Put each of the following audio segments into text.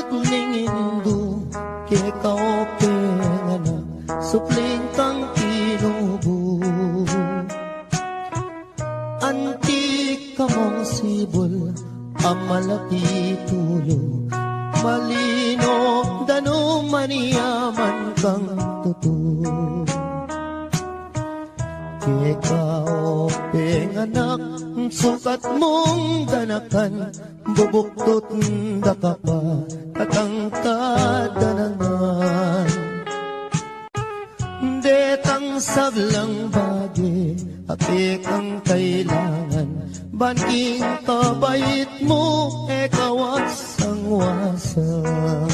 Pagod ning Indo, kaya kaopeng anak, supling kang tinubo. Antik ka mong sibol, amalaki tulo, malino dano maniyaman kang tuto. Kaya kaopeng anak, sukat mong danakan, bubuktot da ka pa, katangkada naman. Detang sablang bagi, apik ang kailangan, banking kabait mo, wasang-wasang.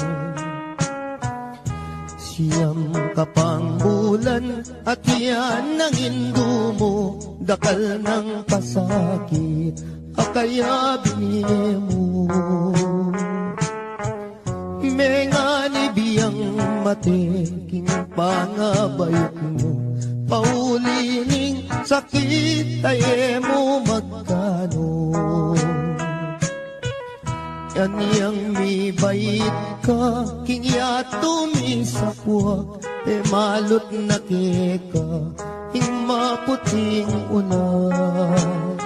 Siyam ka pang bulan, at yan ang Indo mo, dakal ng pasakit, kaya binili mo. Mga nibiyang matiking pangabayot mo, paulining sakit ay mo magkano. Yan yang mi bait ka, kingya tumisapwak, malot na keka, hing maputing unas.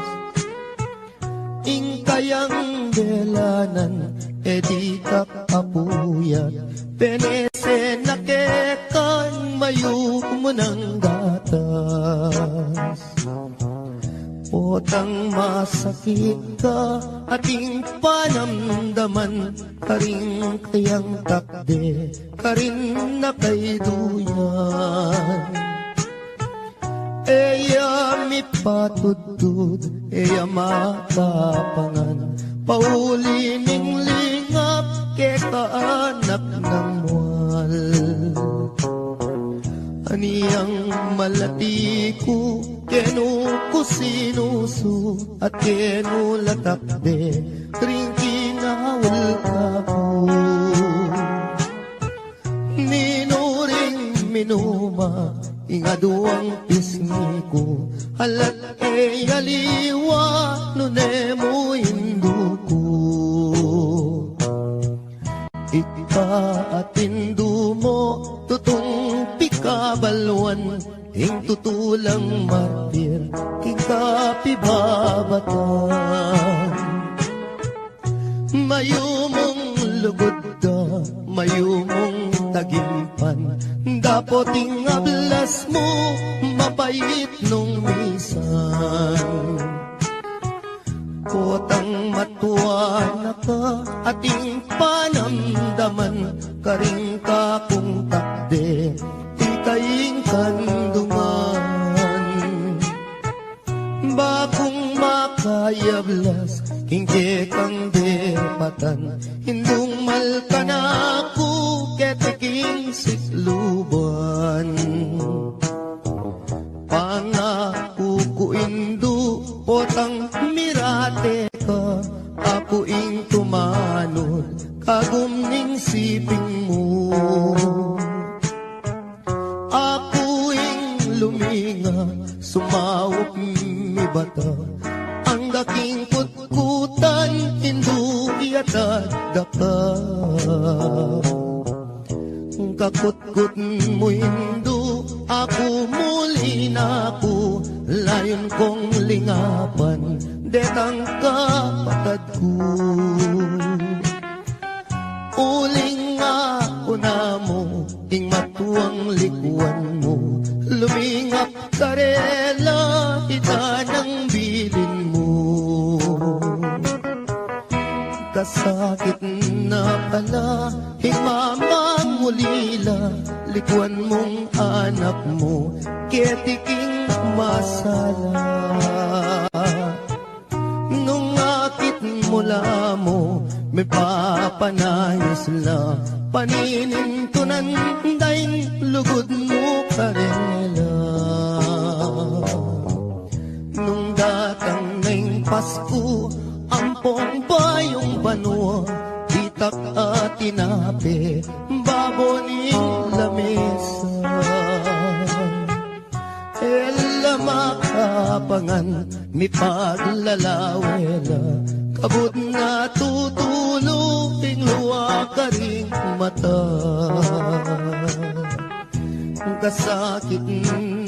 Ing kayang delanan, di ka kapuyat, penese na kekan, mayo mo ng gatas. Potang masakit ka, ating panamdaman, karing kayang takde, karin na kay duyan. Eya mi patudud, eya makapangan, paulining lingap, kekaanak ng mual. Aniyang malati ko, kenu ko sinuso, at kenu latakde, ring kinawal ka ko. Minuring minuma, ingaduang pisngi ko, halat aliwa, nunemo Indo ko. Ika at Indo mo, tutong pikabalwan, ing tutulang martir, kikapibabatan. Mayumong lugod ka, mayumong tagimpan, dapoting ablas mo, mapait nung misan. Potang matuwa na ka, ating panamdaman, karing ka kung takde, ikaing kandungan. Bakong makayablas, kingke kang depatan, hindung malka na ako, ketiking sikluban. Pangako ko Indo, potang mirate ka, ako ing tumanod, kagumning siping mo. Ako ing luminga, sumawak mi bata, ang daking kutkutan, Indo iatadaka. Kakutkut mo Indo, ako muli na ako, layon kong lingapan, detang kapatad ko. Uling ako na mo, ing matuang likuan mo, lumingap karela, ita ng bilin mo. Kasakit na pala, himamang ulila, likuan mong anak mo, ketiking masala. Nung akit mula mo, may papanayos la, paninintunan daing lugod mo karela. Nung datang ngayong Pasko, ampong bayong banwa, itak at tinape, baboning lamesa. Ela makapangan, mi paglalawela, kabut na tutulong luwa makaring mata. Kasakit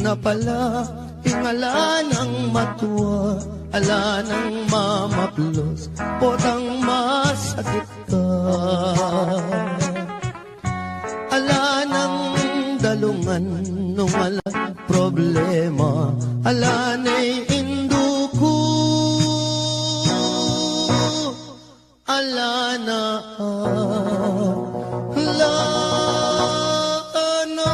na pala, ingala ng matuwa, ala ng mamaplos, potang masakit ka. Ala ng dalungan, nung ala problema, ala na'y induko, ala na ala na.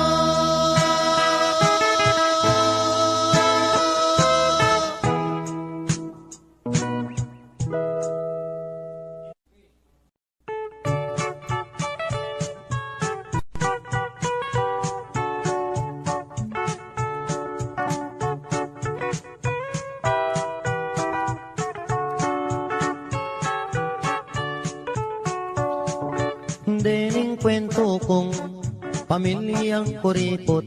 Dening kwento kong pamilyang kuripot,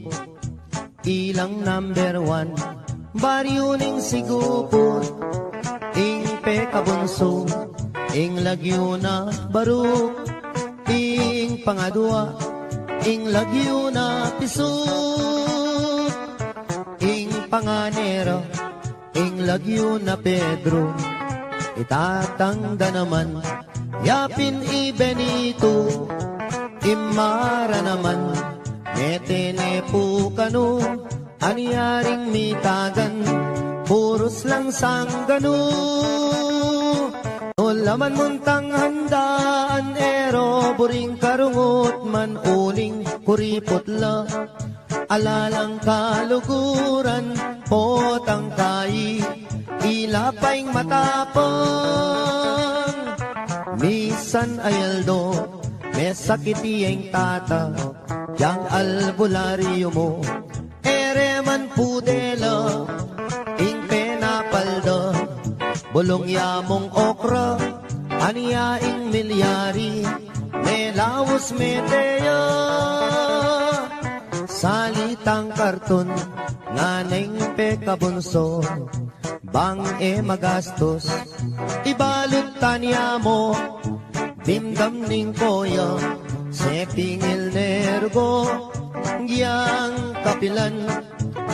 ilang number 1, baryo ning sigupot, ing pekabunso, ing lagyo na baruk, ing pangadwa, ing lagyo na pisut, ing panganero, ing lagyo na Pedro, itatangda naman, yapin i Benito, imara naman, metene po kanu, anyaring mitagan, puros lang sanggano. Nolaman muntang handaan, ero buring karungot man uling kuripot la, alalang kaluguran, potang kai, ilapaing matapang. Misan ayaldo, may sakiti ang tata, yang albularyo mo, ere man pudela, ing penapalda, bulong yamong okra, aniya ing milyari, may lawas meteya, salitang karton, nganeng pekabunso, bang magastos, ibalot tanya mo, dimdam ning koya, sepingil nergo, giyang kapilan,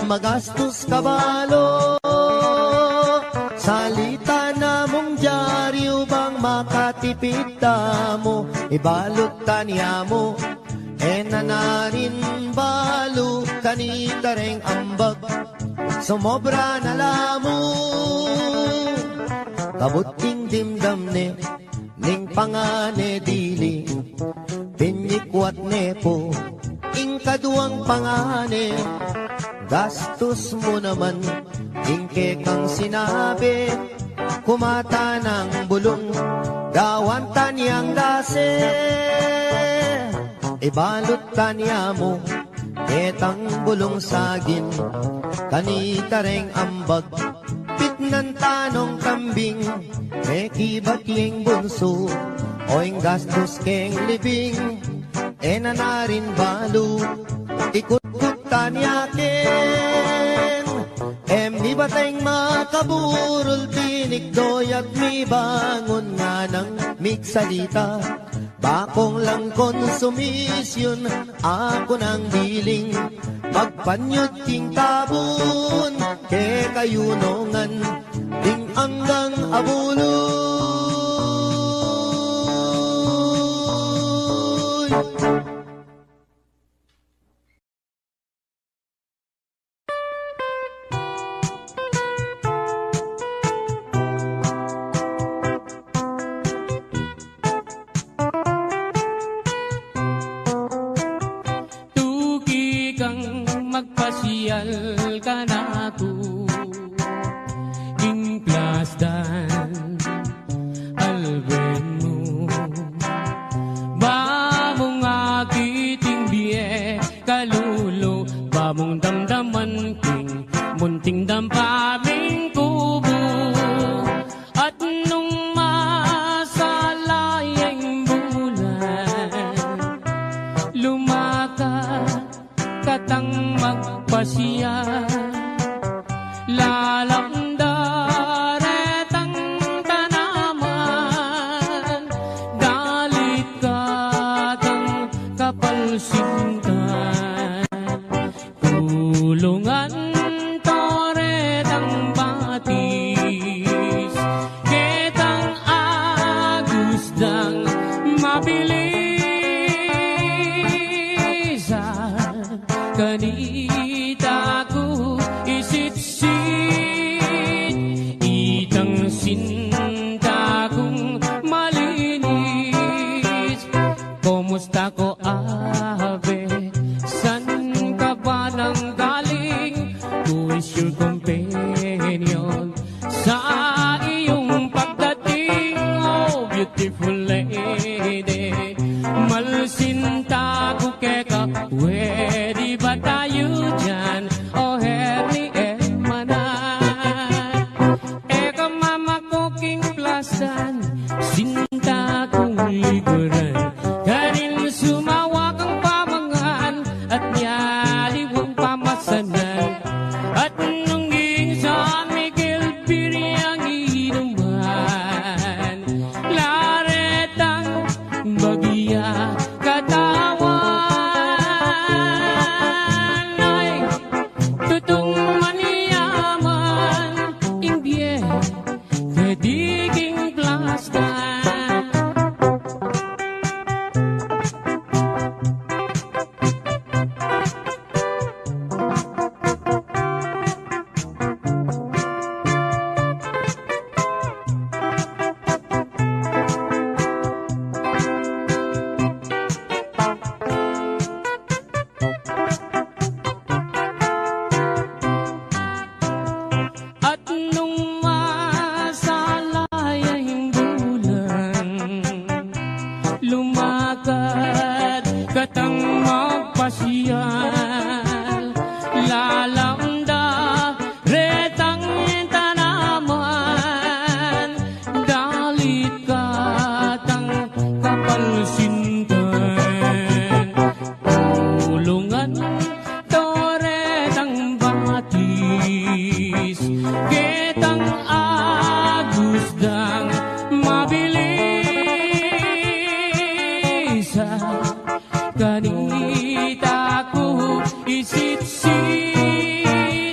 magastos kabalo. Salita na mong dyaryo bang makatipid mo, ibalot tanya mo, nanarin balo, kanita reng ambag, sumobra na lamo. Kabuting dimdam ne, ning pangane dili, pinyikwat nepo, ing kaduang pangane, gastos mo naman, ing kekang sinabi, kumata ng bulong, gawan tanyang dase, ibalot tanya mo, etang bulong sagin, kanita reng ambag, pitnan tanong kambing, may kibatling bunso, oing gastos keng libing, nanarin balo, ikut-kutan yakin, mi bateng makaburol, tinikdoy at mi bangon nga ng miksalita, bakong lang konsumisyon, ako ng biling, magpanyod king tabon, ke kayunongan, ding anggang abuloy. Magpasyal ka na to, ing plasdan alben mo, ba mong akiting biye kalulo, ba mong damdaman king munting dampaming kubo, at nung masalayang bulan lumakad katang magpasya kapalsintan. Tulungan toret ang batis, ketang agusdang mabilisan. Kanita ko isitsit, itang sinta kong malinis. Kumusta ko abe, san ka ba nang galing? Who is your companion sa iyong pagdating? Oh, beautiful lady, malsinta ko keka, pwede ba tayo dyan? Oh, herni emanan, eka mama ko king plasan, sinta kong likuran. Kanin sumawa kang pamangan at niyaliwang pamasanan. At nung San Miguel Piriang inuman, laretang bagya katawan. Ay, tutong maniyaman, imbye, kadiging plastan. At nung masalayang bulan, lumakad katang magpasyal, lalamda retang tanaman, dalit katang kapalsintan. Tulungan toret ang batis, ketang agusdang mabilisan. Kanita ko isitsit,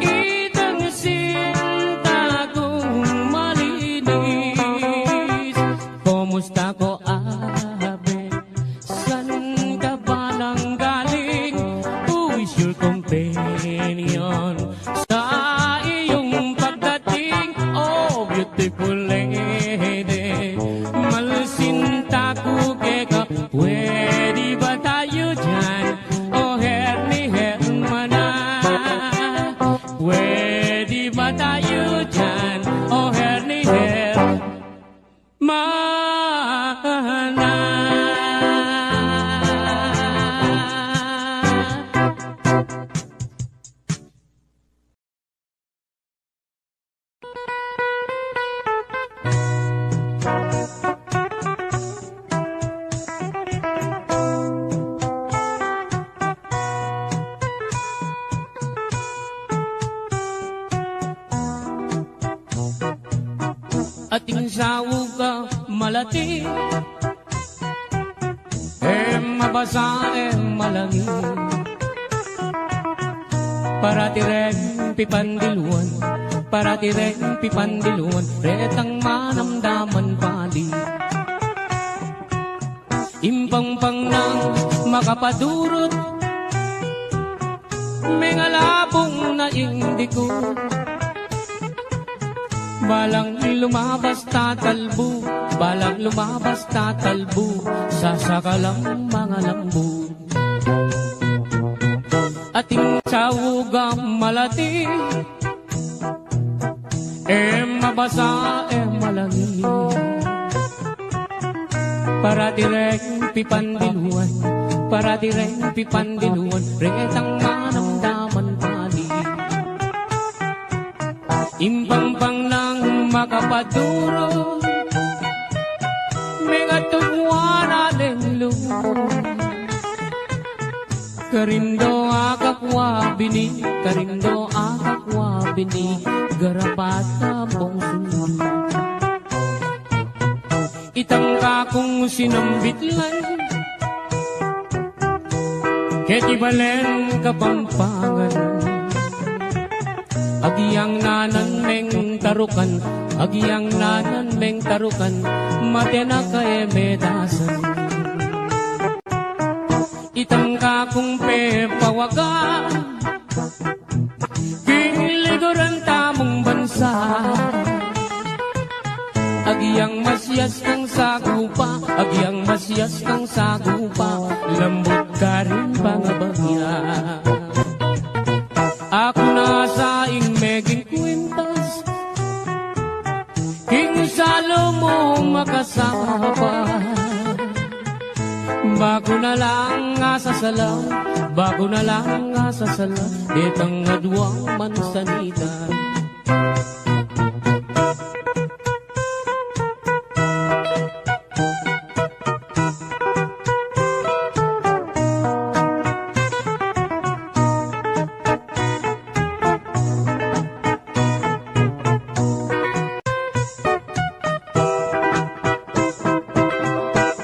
itang sinta kong malinis. Kumusta ko abe, san ka ba nang galing? Who is your companion sa iyong pagdating? Oh, beautiful lady, malsinta ko keka, pwede ba tayo dyan? Oh, herni hermana, pwede ba tayo dyan? Oh, herni hermana. Ating sawog ka malati, mabasa malangi, para tireng pipandiluan, para tireng pipandiluan, retang manamdaman pali. Impangpang nang makapadurot, mengalabong na indiko, balang lumabas tatalbo, balang lumabas tatalbo, sasakalang mga lambo. Ating sawugam malati, mabasa malangi, para direng pipandiluan, para direng pipandiluan, retang manamdaman pali. Impangpang nang makapaduro, mengatugwana lenglo, karindo akakwa bini, karindo akakwa bini, garapat na bong sunod. Itang kakong sinambitlan, Keti balen Kapampangan, agiyang nanan meng tarukan, agiyang nanan meng tarukan, matena ka medasan. Itang kakong pepawaga, kingligoran tamong bansa. Agiyang masyas kang sagupa, agiyang masyas kang sagupa, lambot ka rin pangabagya. Ako nasa meging kwintas, king salo mo makasapa. Bago na lang asasala, bago na lang asasala, itang adwang mansanita.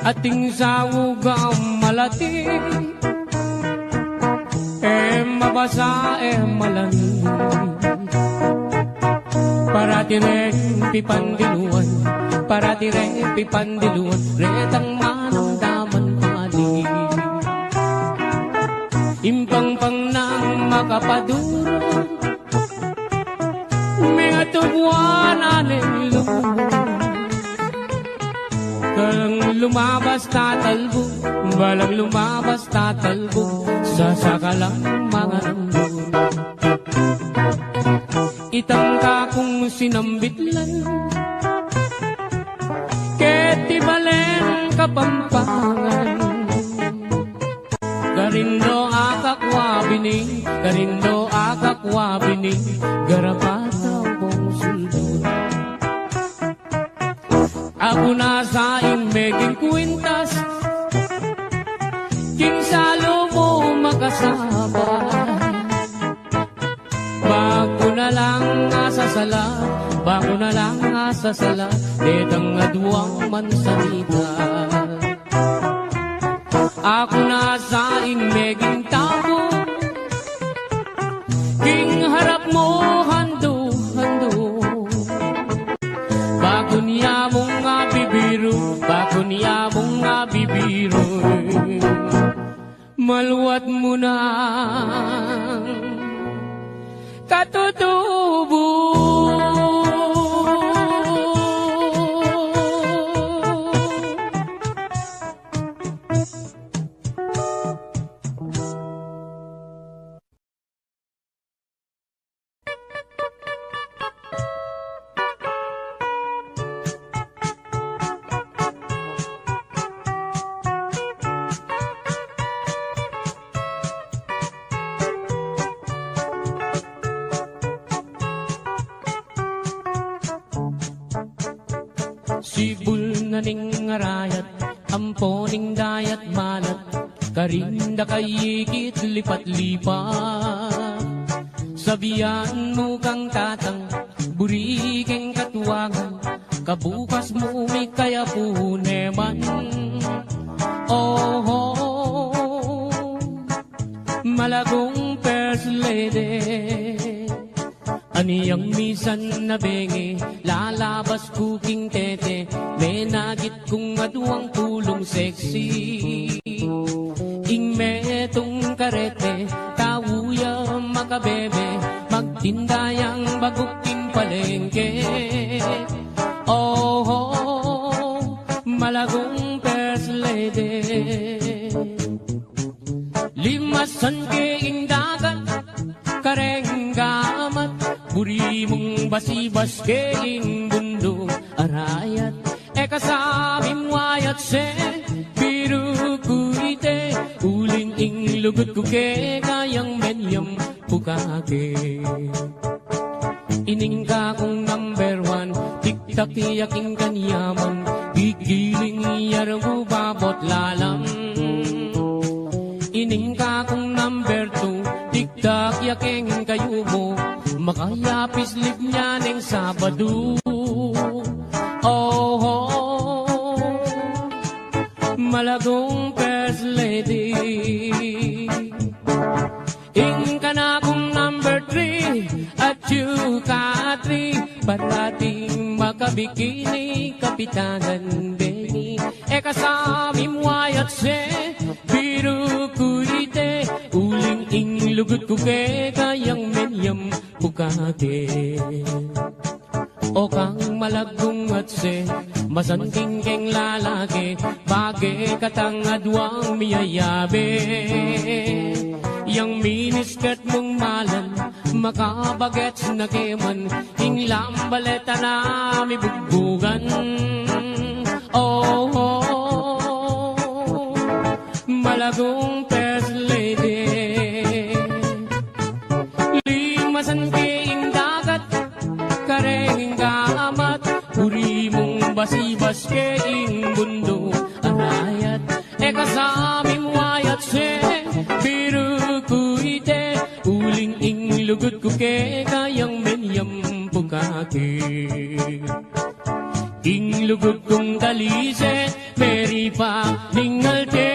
Ating sawugang malati, mabasa malani. Parati rin pipandiluan, parati rin pipandiluan, retang manang daman pali. Impang-pang nang makapaduro, mga tubuan aneng Kalang lumabas tatalbo, balang lumabas tatalbo, sasakalang mga rambo. Itang kakong sinambitlan, keti balen Kapampangan. Garindo akakwabini, garindo akakwabini, garapatang pong suldo. Ako nasa meging kwintas, kinsalo mo makasama. Bago na lang asasala, bago na lang asasala, detang adwang mansanita. Ako nasa meging tabo, king harap mo hando-hando. Bago niya mong bibiro, bago niya mong bibiro, maluwat mo na katutubo. Sibul na ning arayat, ampo ning dayat malat, karinda kayikit lipat-lipat. Sabihan mo kang tatang, burikeng katuwangan, kabukas mo may kaya puneman. Oh, malagong first lady, aniyang misan na bengi, lalabas kuking tete, may nagit kong aduang tulong sexy. Ing metong karete, tawuya makabebe, magtindayang baguking palengke. Oh, malagong first lady, limasan keing dagat, karenggamat, buri mong basibas keing bundong arayat. Kasabing wayat se, biru kuite, uling ing lugut ko ke, kayang menyam bukake. Ining ka kong number one, tik-tak yaking kanyaman, gigiling yarang babot lalam. Ining ka kong number two, tik-tak yaking kayo mo, makayapis lip niya ng Sabado. Oh, malagong first lady, Ing ka na kong number 3 at you ka 3. Parating makabikini, Kapitanan Benny. Eka sa mimwayat se, biru kuite. Uling ing lugut ko ke, kayang menyam bukate. O kang malagong at se, masanting keng lalaki, bagay katangadwang miyayabe. Yang miniskat mong malan, makabagets na keman, hinglam baleta na mi bugbugan. Oh, oh, malagong first lady. Limasan keing dagat, karenging kaamat, uri mong basibas keing mundo anayat. Eka sa aming wayat se, biru kuite, uling ing lugut ko ke, kayang menyam bukake. Ing lugut kong talise, peri pa ningalte.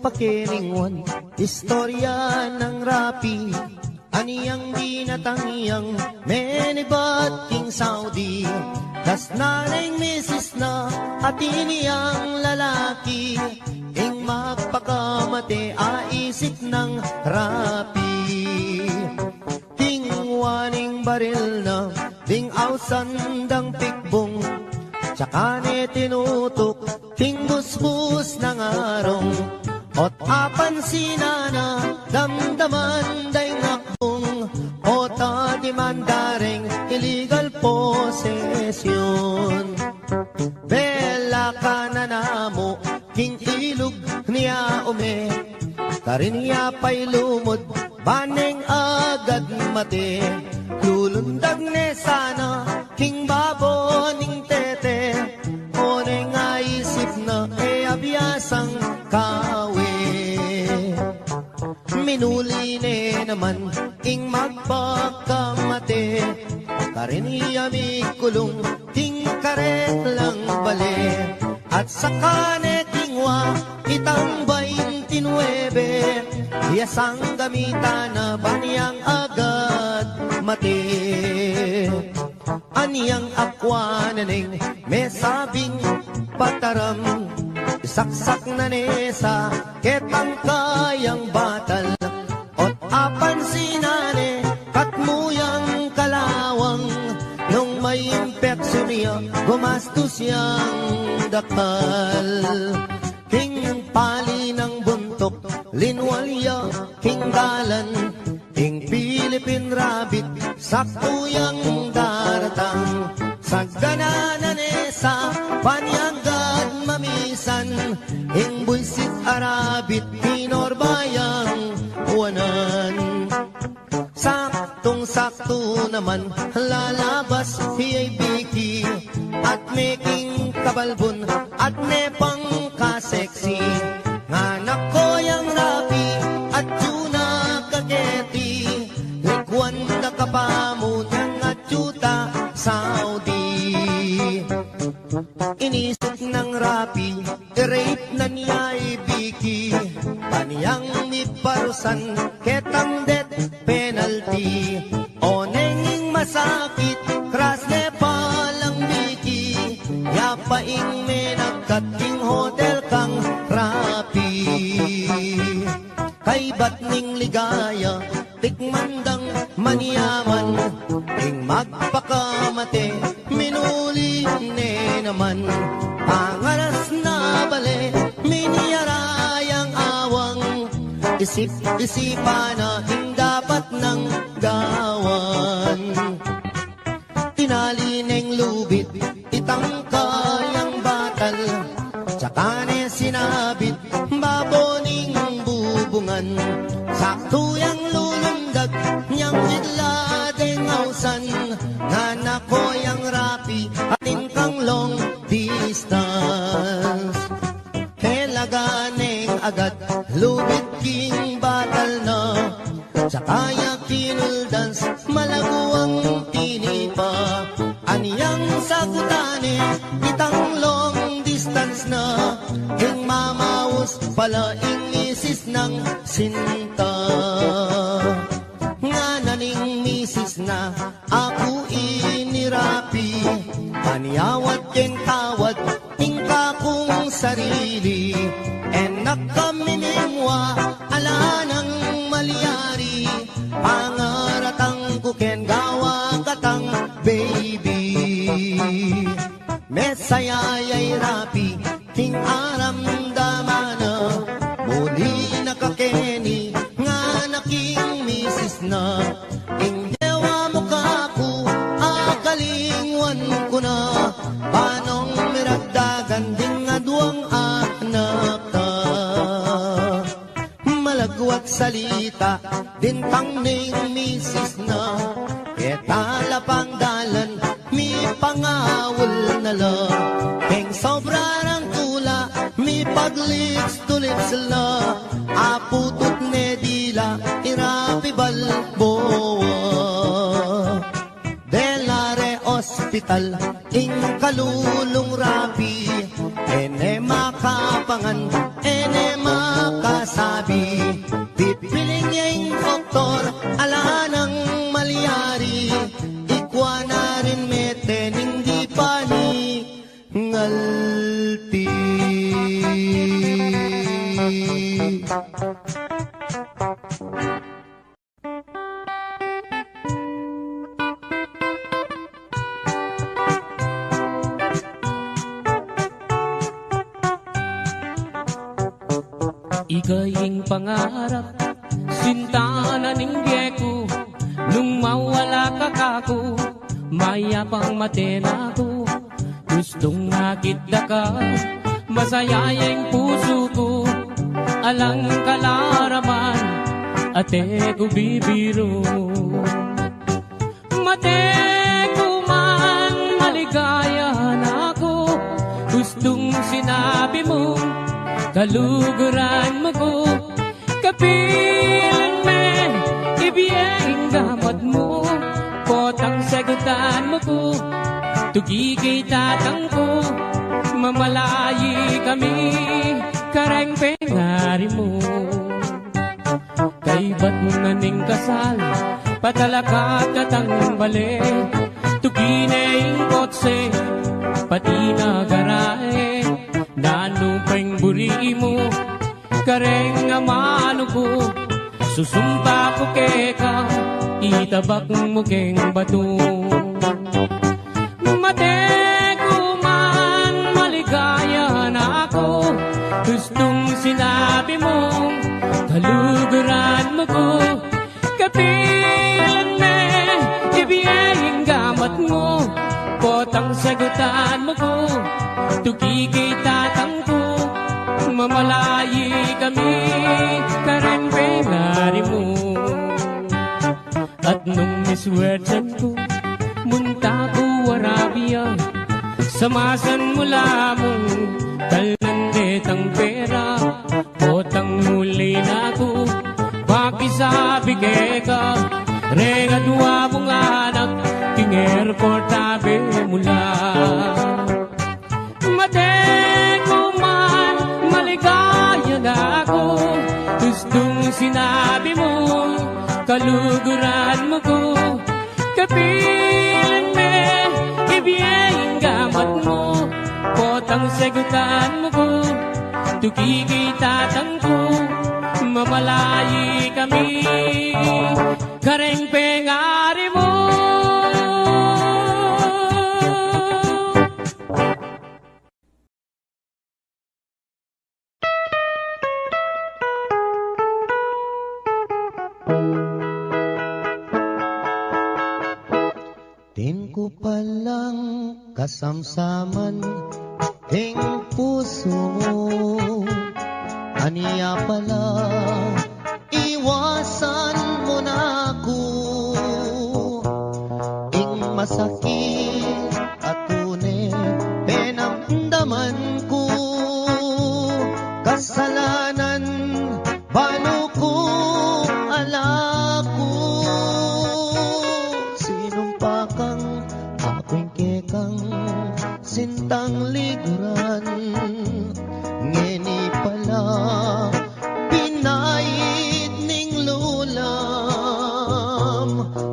Pakilingon, istorya ng rapi, aniyang dinatangiyang menibat king Saudi. Das naneng misis na at iniyang lalaki, ing magpakamate aisip ng rapi. Tingwaning baril na, ding ausandang pikbong, tsaka ni tinutok, ting busbus ng arong. Ot apan sinana, damdaman day ngakbong, o tadimandareng illegal possession. Bela ka na namo, king ilog niya ume, karin niya pa'y lumod, baneng agad mate. Lulundag ne sana, king baboning tete, o neng aisip na e abiyasang kawe. Minuli ne naman ing magpakamate, karin iya mi kulong ting karet lang bale. At saka ne tingwa itang 29, hiyasang gamitan na baniyang agad mate. Aniyang akwananeng may sabing pataram, saksak na nesa ketang kayang batal. Ot apan sinane katmuyang kalawang, nung may impeksyon niya gumastos siyang dakal. King pali ng buntok linwalya king dalan, king Philippine rabbit sa tuyang daratang. Sa gananan sa panyagad mamisan, ing buisit arabit pinorbayang uwanan. Saktong-sakto naman lalabas hiyay biki, at making kabalbon at nepang kaseksi. Nganak ko yang rapi at tuna kaketi, likwan na kapamon ng atsuta Saudi. Inisip ng rapi, i-rape na niya ibiki, paniyang iparusan ketang death penalty. O nenging masakit, kras ne palang biki, yapaing menagkating hotel kang rapi. Kay ba't ning ligaya, tikmandang maniyaman, ing magpakamate, minuli ne naman. Pangalas na bale, miniyarayang awang, isip-isipan na ing dapat ng gawan. Tinali neng lubid, itang kayang batal, tsaka ne sinabit, baboning bubungan. Sakto yang lulundag dag niyang bigla dengausan nga nako yang rapi atin kang long distance. Kelaganeng agad lubit king batal na tsaka yakinuldans malaguang tinipa aniyang sagutane itang long distance na ing mamaus pala ing misis ng sinta nga naning misis na ako inirapi paniyawat ken tawad ing kakong sarili enak kami nimwa ala ng malyari pangaratang kuken gawa katang baby mesayayay rapi ting aram damana muli nakakeni nga naking misis na ing dewa mo kaku akalingwan ko na panong miragdagan ding nga duwang anak ta malagwat salita din pang ning misis na ketala pang dalan mi pangawal na lang keng sobra ng tula mi paglips tulips la aputut ne dila irapi balboa delare hospital ing kalulong rapi ene makapangan ene makasabi pipiling niya ing doktor ala ng malyari ikwa na rin meten hindi pa ni ngalti. Ikaying pangarap, sinta na ninggye ko, nung mawala ka kako, mayapang matena ko. Gustong nakita ka, masaya yung puso ko, alang kalaraman, ate ko bibiro. Mate ko man, maligaya na ako, gustong sinabi mo, kaluguran mo ko, kapilan me, ibiyeng gamot mo, potang sagutan mo ko, tugigay tatang ko, mamalayi kami, kareng pengari mo. Kay ba't mo naning kasal, patalakat katang bale, tugineng kotse, pati nagarae, nanupeng buri mo, kareng amano ko, susumpa ko keka, itabak mo keng bato. Mate ko man, maligaya na ako, gustong sinabi mo, kaluguran mo ko, kapilan me, ibiyeng gamat mo, potang sagutan mo ko, tugigay tatang ko, mamalayi kami, kareng pengari mo. At nung miswertsan ko, munta ko Arabia, samasan mula mo, talandetang pera, potang muli na ko, pakisabi ka, regadwa mong anak, king airport tabi mula. Mate ko man, maligaya na ako, gustong sinabi mo, kaluguran mo ko, kapilan me, ibiyeng gamat mo, potang sagutan mo ko, tugigay tatang ko, mamalayi kami, kareng pengari mo. Din ko palang kasamsaman ting puso mo, aniya pala iwasan mo na kasalanan, paano kung alako? Sinumpa kang ako'y kekang sintang liguran, ngeni pala pinait ning lulam.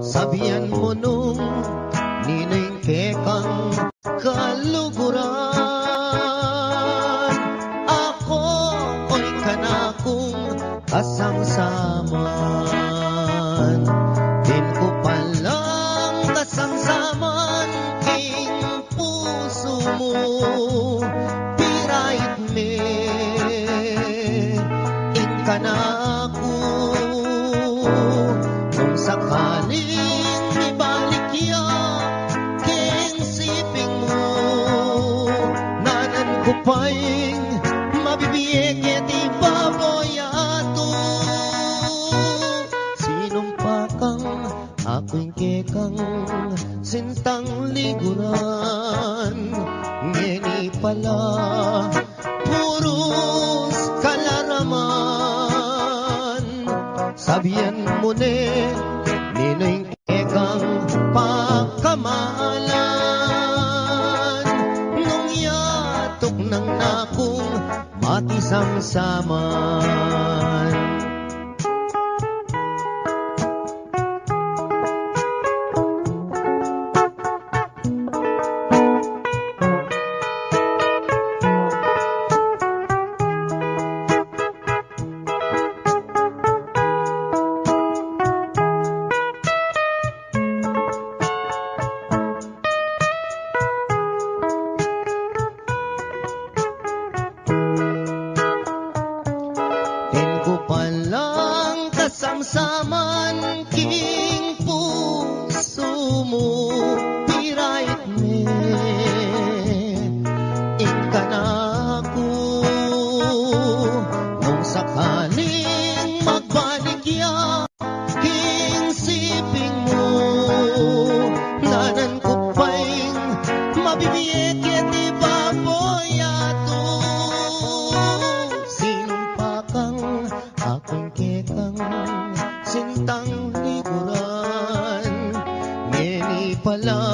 Sabihan mo nung nining kekang kaluguran, ako ko'y kanakong kasangsaman. Din ko palang kasangsaman king puso mo, pirait me inkanako. Kung sakaling ibalik ya king siping mo, nanan ko pa'y mabibiyeg di baboyato. Sinumpa kang ako'y kekang sintang liguran, ngeni pala puros kalaraman. Sabihan mo ne ninoy kekang pagkamalan, nung yatok ng nakong matisangsaman. Din ko palang kasamsaman king puso mo, pirait me inkanako. Nung sakaling magbalik ya king siping mo, nanan ko pa'y mabibiyeg di baboyato. Sinumpa kang ako'y kekang sintang liguran, ngeni pala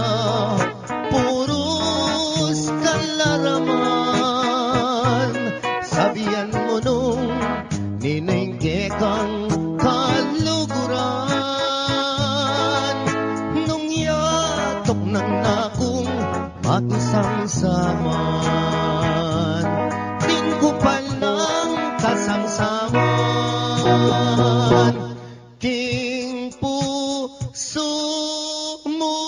puros kalaraman. Sabihan mo nung nining kekang kaluguran, nung yatok ng nakong matisangsaman. Din ko palang kasangsaman king puso mo.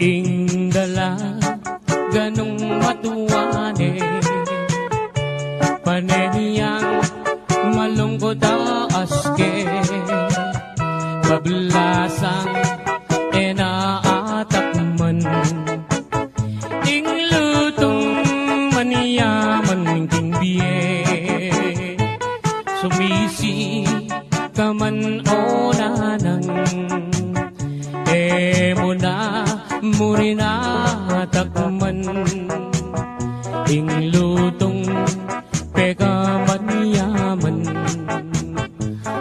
Ingdala ganong matuwane, panehiyang malungkot aske, pablasang enaatakman, ing lutong maniyaman king biye, sumisi kaman o nanang, mo na murina takman, ing lutong pekaman yaman,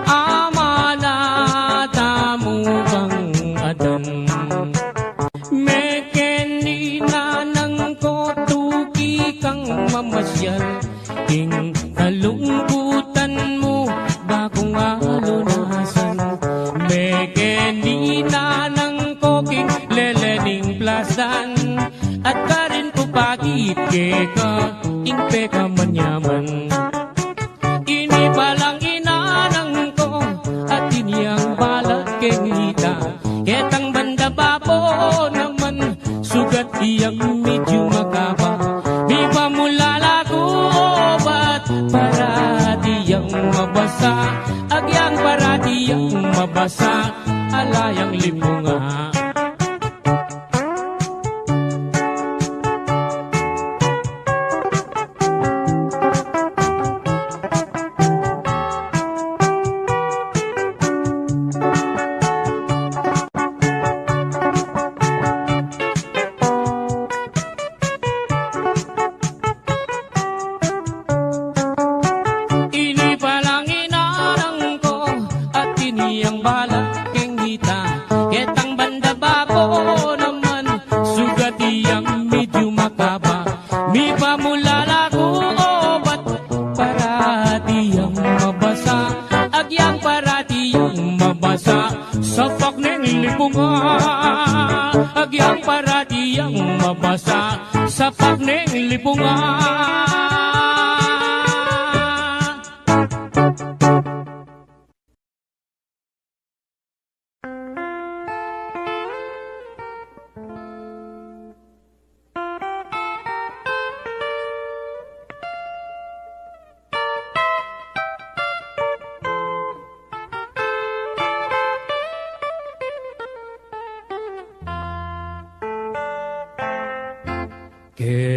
amana tamu kang adan, mekeni nanang ko tuki kang mamasyal, ing kalungkutan mo bakong alunasan, mekeni nanang koking lelening plasdan, at karin po pagit keka ingpe ka manyaman. Ini palang inanang ko at iniyang balat kenita, ketang banda bapo naman sugat iyang medyo makaba, di ba mulala ko bat para diyang mabasa, agyang para diyang mabasa, alayang limunga.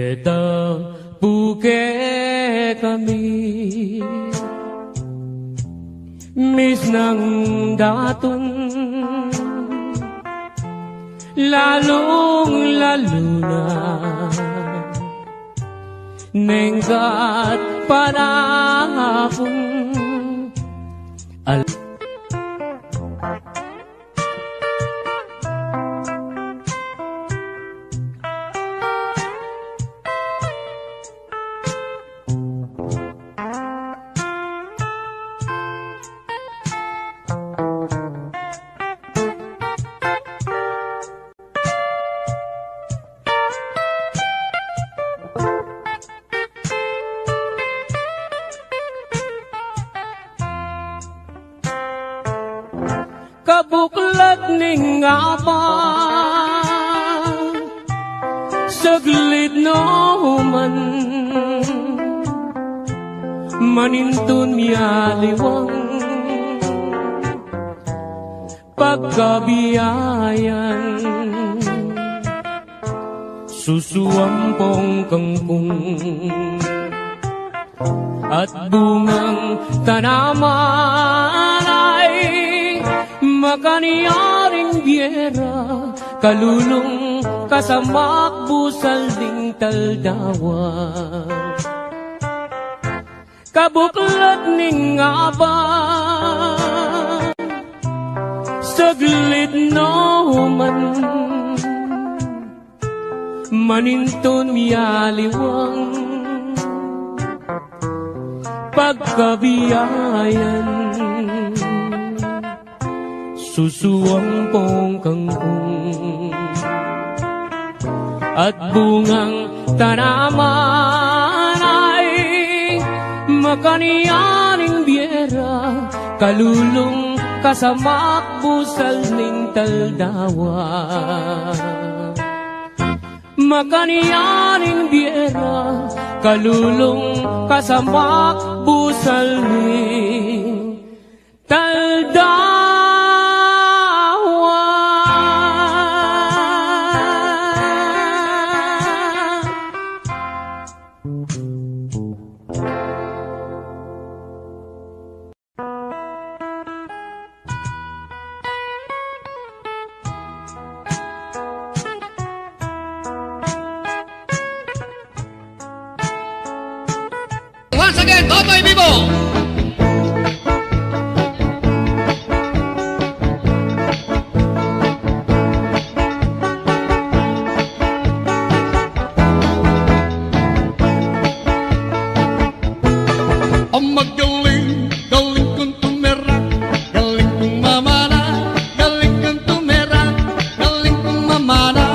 Eta puke kami Mis ng daton Lalong-lalo na Nenggat panahon Kabuklat ning apa Saglit no man Manintun miyaliwang Pagkabiyayan Susuampong kangkong At bungang tanaman ay Makaniyaring biyera Kalulong kasamak busal ding taldawa Kabuklat ning aba Saglit no man Maninton miyaliwang Pagkabiyayan Susuampong kangkong At bungang tanaman ay Makaniyaning biyera Kalulong kasamak busal ning taldawa Makaniyaning biyera Kalulong kasamak busal ning taldawa Once again, Totoy Vivo! Ang magaling, galing kong tumera, galing kong mamana, galing kong tumera, galing kong mamana,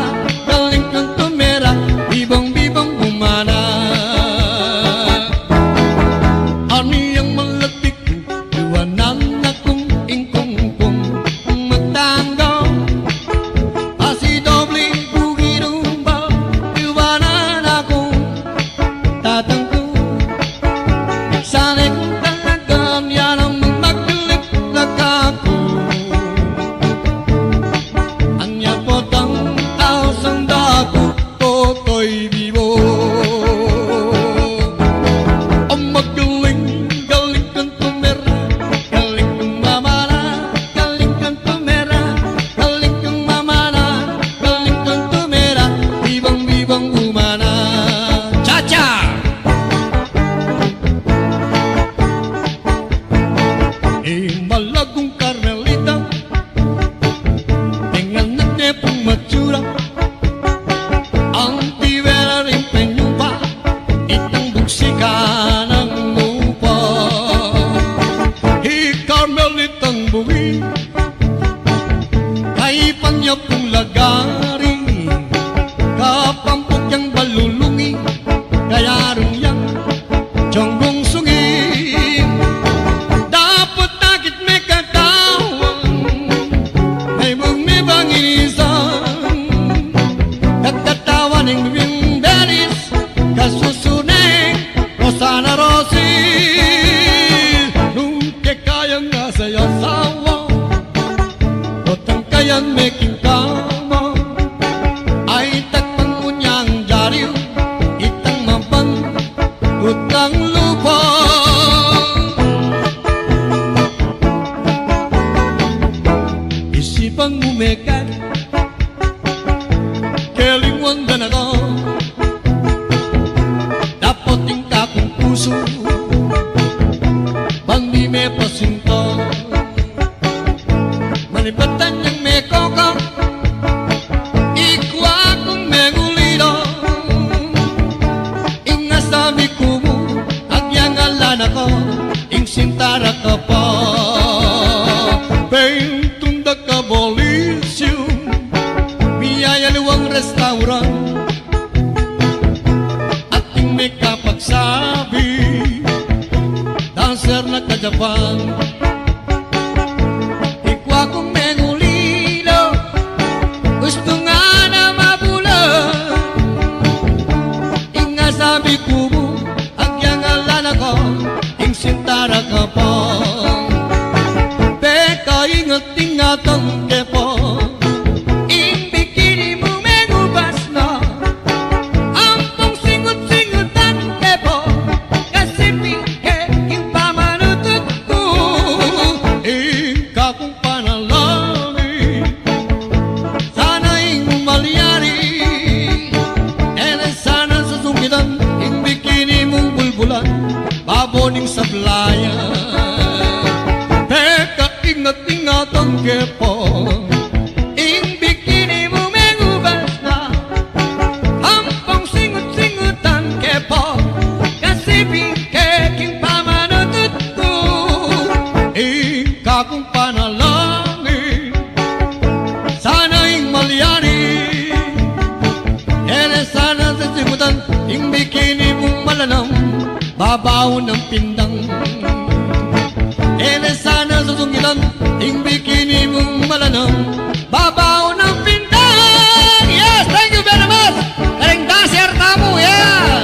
galing kong tumera, bibong-bibong humana. Ani ang malatik, iwanan akong ingkong-kong magtanggaw, pasidobling bugirumba, iwanan akong tatangko. Sana'y kung talagang yan ang magmakilig na kako. Anya po tang taosang dako, Totoy Vivo. Ang magaling, galing kang tumera, galing kang mamana, galing kang tumera, galing kang mamana, galing kang tumera, bibang-bibang umana. Cha-cha! Malagong Carmelita, dengan nagtepong matsura, ang tibera rin penyupa, itang buksika ng lupa. Carmelitang buwi, kay panyapong lagari, kapampok yang balulungi, kaya rin yang jonggong sungi. Sana Rosil, nung kekayang nasa yasawa, otang kayan meking kama, ay takpan mo niyang jariw, utang lupa. Isipang umekat, kelingwang danaga, dapat tingka kong puso, bandi me pasinto, malibatan yang me kokang, ikwa kong meguliro, ingas sabi kumu, agyang alan ako, ing sintara ka pa, tunda ka bolisyo, biyaya luwang restaurant, ating may kapagsabi, dancer na ka-Japan. Ikwa kong mengulilo, gusto nga na mabulan, inga sabi kubo, agyang alan ako, ing sintara ka pa. Ingat-ingatan kepo, ing bikini mo megubas na, ampong singut-singutan kepo, kasi pingke king pamanutut ko, ika kong panalangin, sana ing malyari, ene sana susungitan, ing bikini mong bulbulan, baboning sablayan. Ingat-ingatan kepo, ing bikini mo megubas na, ampong singut-singutan kepo, kasi bingke king pamanutut ko, ika kong panalangin, sana ing malyari, ere sana sa singutan, ing bikini mong malanam, babaw ng pindang. Ene sana susungitan, ing bikini mong malanang, babaw ng pintang. Yes, thank you very much. Karing dancer tamu, yeah.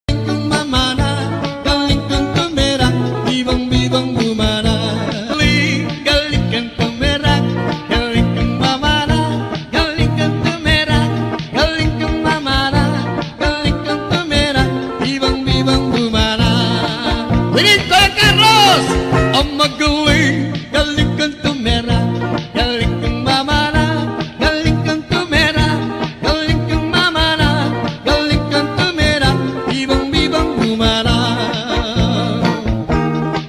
Galing kong mamana, galing kong tumerak, bibang-bibang bumana. Galing kong tumerak, galing kong mamana, galing kong tumerak, galing kong mamana. Ang magaling, galing kang tumera, galing kang mamana, galing kang tumera, galing kang mamana, galing kang tumera, bibang-bibang bumana.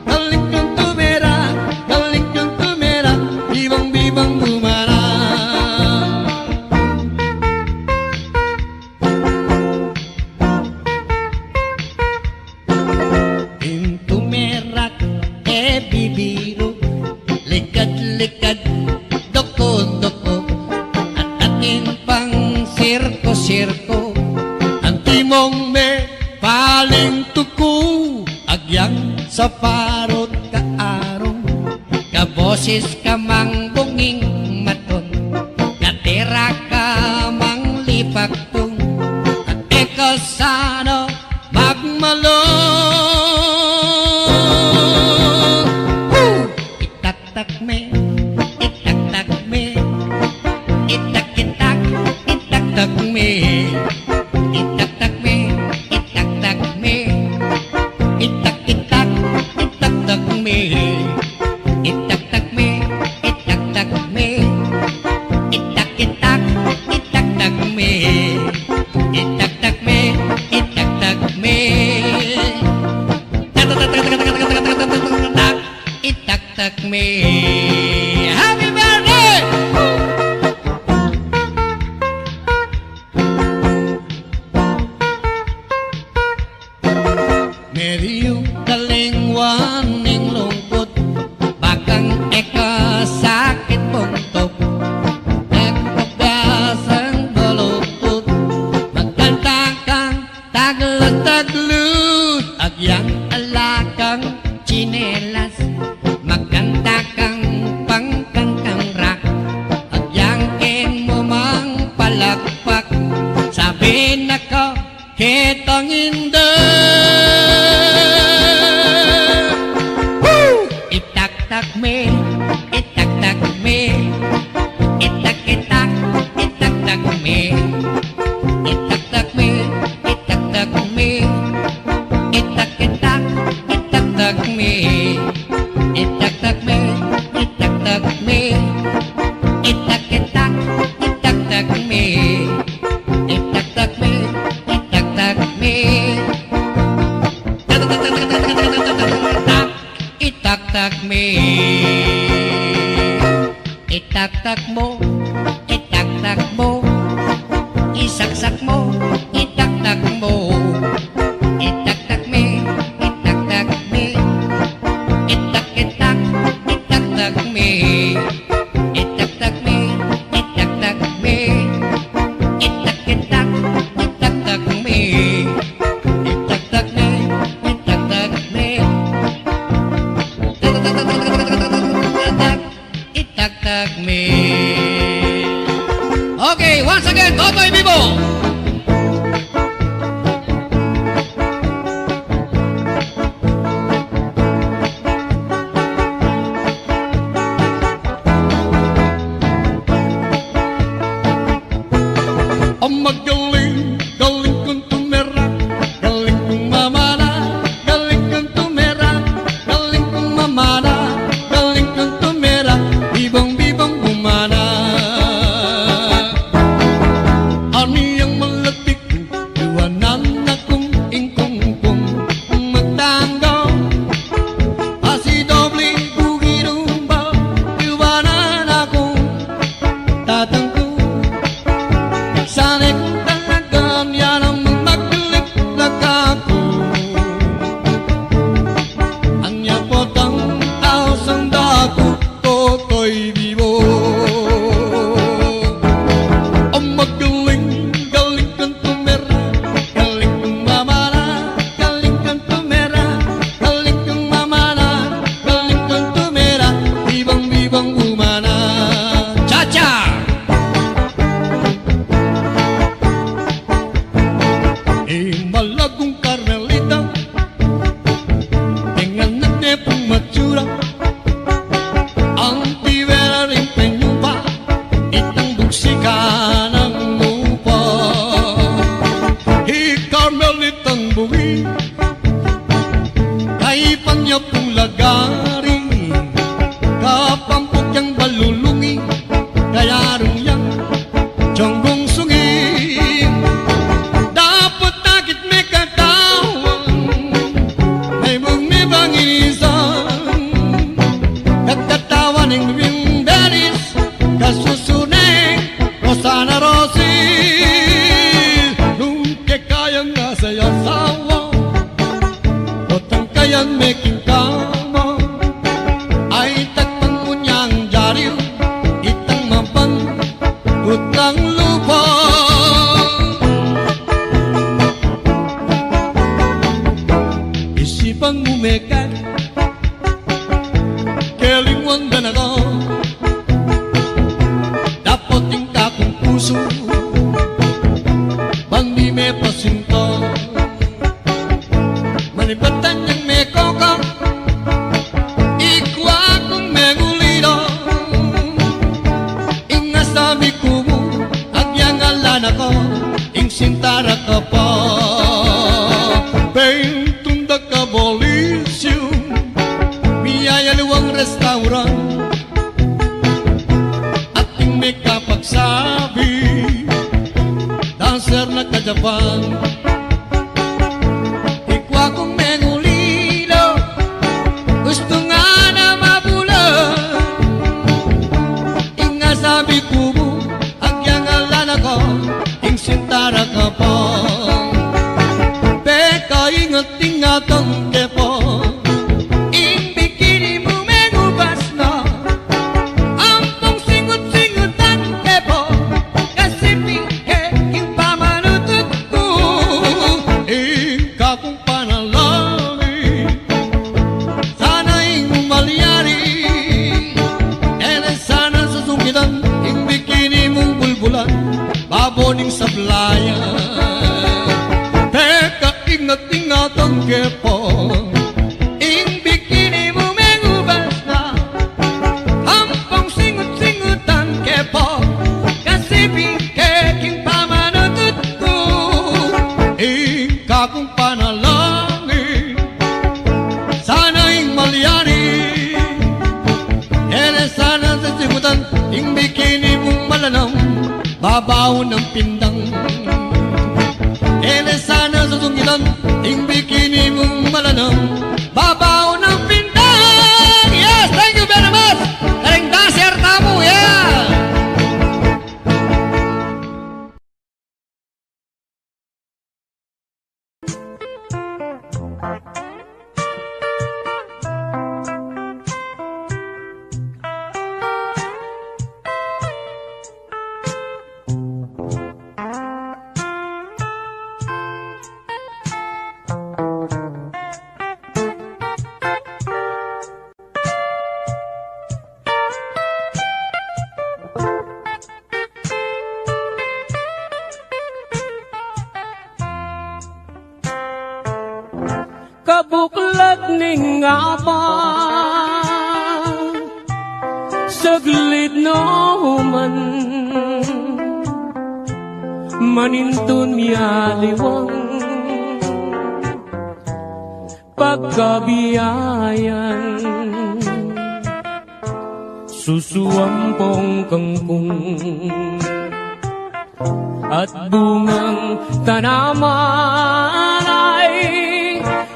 Galing kang tumera, galing kang tumera, bibang-bibang bumana. Ing tumerak bibiro, likad-likad, doko-doko, at ating pang sirko-sirko, ang timong me paling tuko, agyang sa parot kaarong, kaboses ka mang bunging maton, katira ka mang lipaktong, at eka sana magmalong. Itak-tak me, itak-tak me, itak-itak, itak-tak me, itak-tak me, itak-tak me, itak-itak, itak-tak me, itak-tak me, itak-tak me, itak-itak, itak-tak me, itak-tak me, itak-tak me. Itak-tak me. Happy birthday! Medyo kalingwan ning lungkot, bakang eka sakit buntot, nagpagasang balutut, magkanta kang taglut-taglut, agyang alakang chinelas, magkanta kang pangkantang rock, agyang ken mo mang palakpak, sabi na ko kitang inda. Itak-tak me, itak-tak me, itak-itak, Okay, once again, Totoy Vivo. Ang magaling, galing kong tumira, galing kong mamana, galing kong tumira, galing kong mamana, galing kong tumira, bibang-bibang gumana. Ani ang malatik, iwanan akong ingkong-kong magtanggol. Asi doble bugirumba, iwanan akong tatangko. Sana'y kung talagang yan ang magdilig na kako. Anya potang taosang dako, Totoy Vivo. Ang magaling, galing kang tumira, galing kang mamana, galing kang tumira, galing kang mamana, galing kang tumira, bibang-bibang umana. Cha-cha! Malagong Carmelita, dengan nagdepong matsura, ang tibera rin penyumpa, itang buksika ng lupa. Carmelitang buwi, kay panya pong lagari, kapampok yang balulungi, kaya rin yang jonggong sungi. Kasusuneng Rosana Rosil, nung kekayang nasa yasawa, otang kayang making kama, ay takpan mo niyang jariw, itang mapan, utang lupa. Isipang umekat, kelingwan dan ako, bandi me pasinto, manibatan yang me kokang, ikwa kong me gulido, inga sabi kumu, agyang alan ako, ing sintara ka pa, pentunda ka bolisyo, biyaya luwang restaurant, ating me kapagsabi, dancer na ka-Japan. Ikwa kong mengulilo, gusto nga na mabulan, inga sabi kubo, agyang alan ako, ing sintara ka pa. Peka ingat-ingatan kepo, ing bikini mo mengubas na, ampong singut-singutan kepo, kasi king pamanutut ko, kung panalangin, sana'y umalyari, sana susungitan, ing bikini mong bulbulan, baboning sablayan. Teka, ingat-ingatan kepo, ing bikini mo mengubas na, hampong singut-singutan kepo, kasi king pamanutut ko, kung panalangin, sana'y malyari, sana sa sigutan, ing bikini mong malanam, babaw ng pindang. Sana sa sungitan, ing bikini mong malanam, babaw ng pindang. Yes, thank you very much. Karing dancer tamu, yeah. kabuklat ning apa saglit no man manintun miyaliwang pagkabiyayan susuampong kangkong at bungang tanaman ay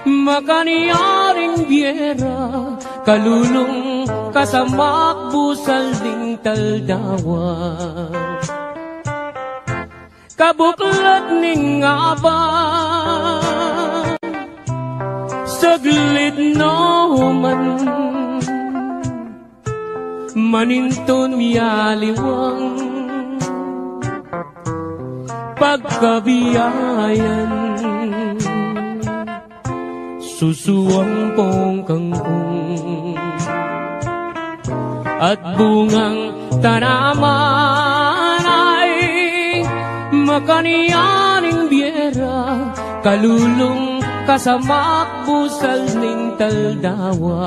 makaniyaring biyera kalulong kasamak busal ding taldawa kabuklat ning aba saglit no man maninton miyaliwang pagkabiyayan susuampong kangkong at bungang tanaman ay makaniyaning biyera kalulong kasamak busal ning taldawa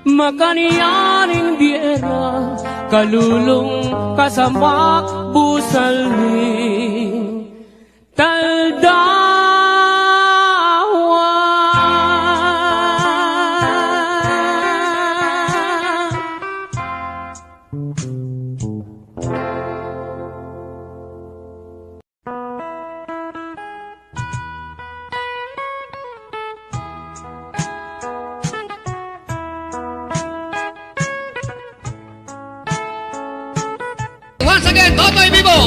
makaniyaning biyera kalulong kasamak busal ning taldawa. Once again, Totoy Vivo.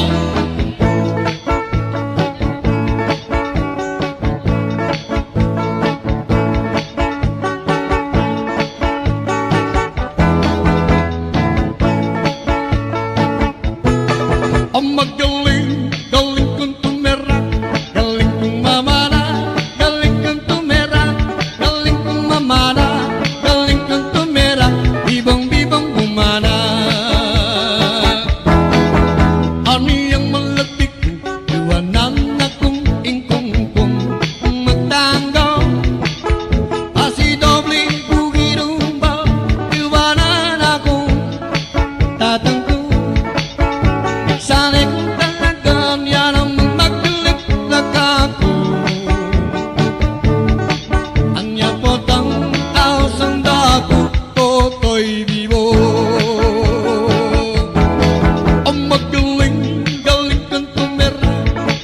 Ang magaling, galing kong tumera, galing kong mamana, galing kong tumera, galing kong mamana, galing kong tumera, bibong-bibong bumana. Aniyang malapit ko, iwanan akong ingkong-kong magtanggap. Pasidobling bugirumba, iwanan akong tatangko. Sana'y kung talagang yan ang magdulip-lag ako. Anya po tang ausang dako, Totoy Vivo. Ang magaling, galing kang tumera,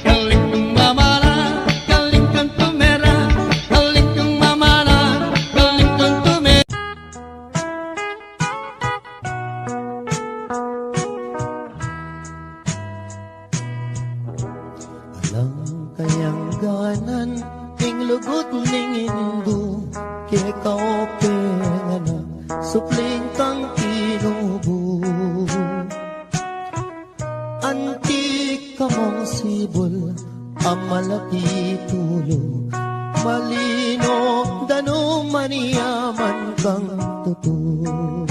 galing kang mamana, galing kang tumera, galing kang mamana, galing kang tumera. Alam kayang ganan ning lugot ning indu kay kaope nga supling kang tinubo antik ka mong sibol ang malaki tulo malino dano maniyaman kang tutulo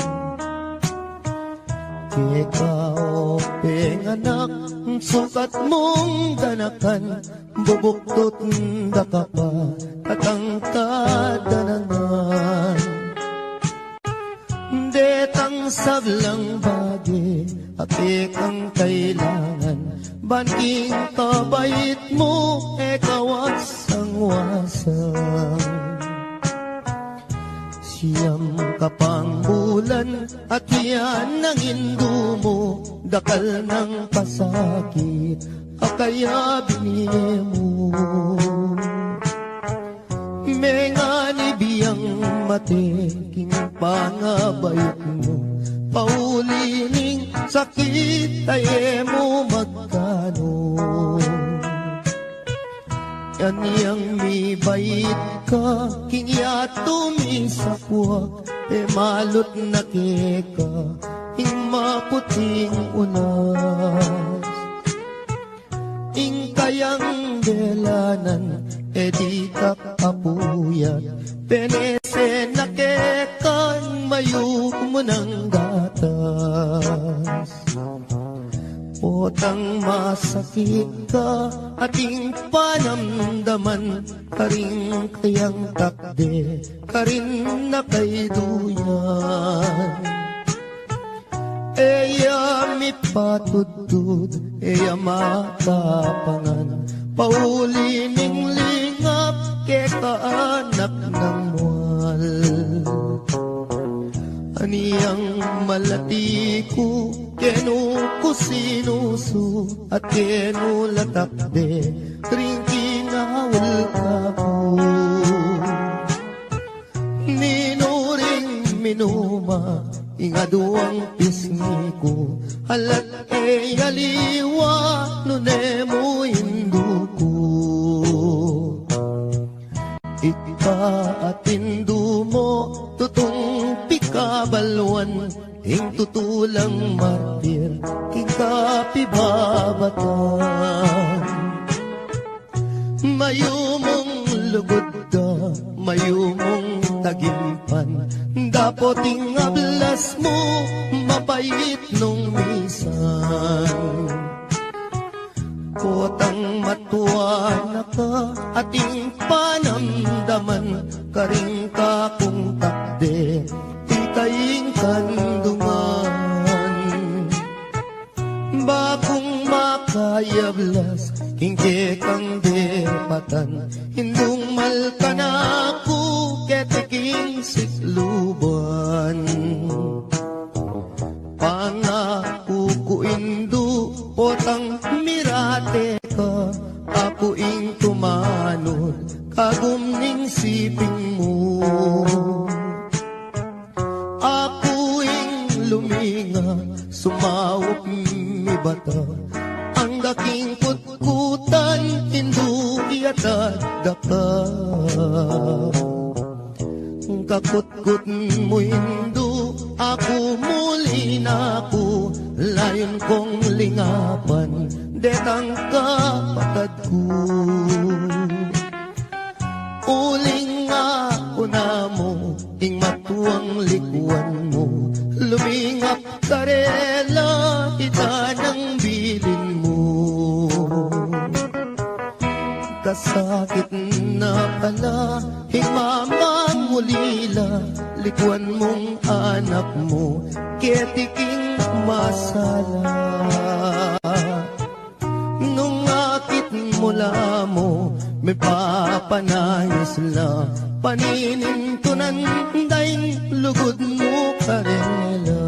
ikaw, anak, sukat mong ganakan, bubuktot da ka pa, katangkad danangan. Detang sablang bagi, apik ang kailangan, banking kabait mo, ikaw at sangwasang. Siyam kapang bulan at yan ang indo mo dakal ng pasakit akaya binili mo mengani biyang mateking pangabayot mo paulining sakit tayo mo magkano yan yang mi bait ka kingya tumisapwak e malot na keka ing maputing unas ing kayang delanan e di ka kapuyat penese na kekan mayuk mo ng gatas Potang masakit ka, ating panamdaman, karing kayang takde, karin na kay duyan. Eya mi patudtud, eya matapangan, pauli ning lingap, ke kaanak ng mual. Aniyang malati ko, kenu ko sinusu, at kenu latakde, ring kinawal ka ko. Minuring minuma, ingaduang pisngi ko, halat e aliwa, nunemo hindu ko. Ika at hindu mo, tutong pikabalwan, ing tutulang martir, kikapibabatan. Mayumong lugod da, mayumong tagimpan, dapoting ablas mo, mapait nung misan. Potang matuwa na ka, ating panamdaman, karing ka kung takde, titaying kandungan. Bakong makayablas, kingke kang depatan, hindung malka na ako, ketiking sikluban. Pangako ko indu, potang mirate ka, ako ing tumanod, kagumning siping mo. Ako ing luminga, sumawop mi bata, ang daking kutkutan, hindu iatad daka. Kakutkut mo hindu, ako muli na ako, layon kong lingapan, detang kapatad ko. Uling ako na mo, ing matuang likuan mo, lumingap karela, ita ng bilin mo. Kasakit na pala, himamang ulila, likuan mong anak mo, ketiking masala. Nung akit mula mo, may papanayos la, paninintunan daing lugod mo karela.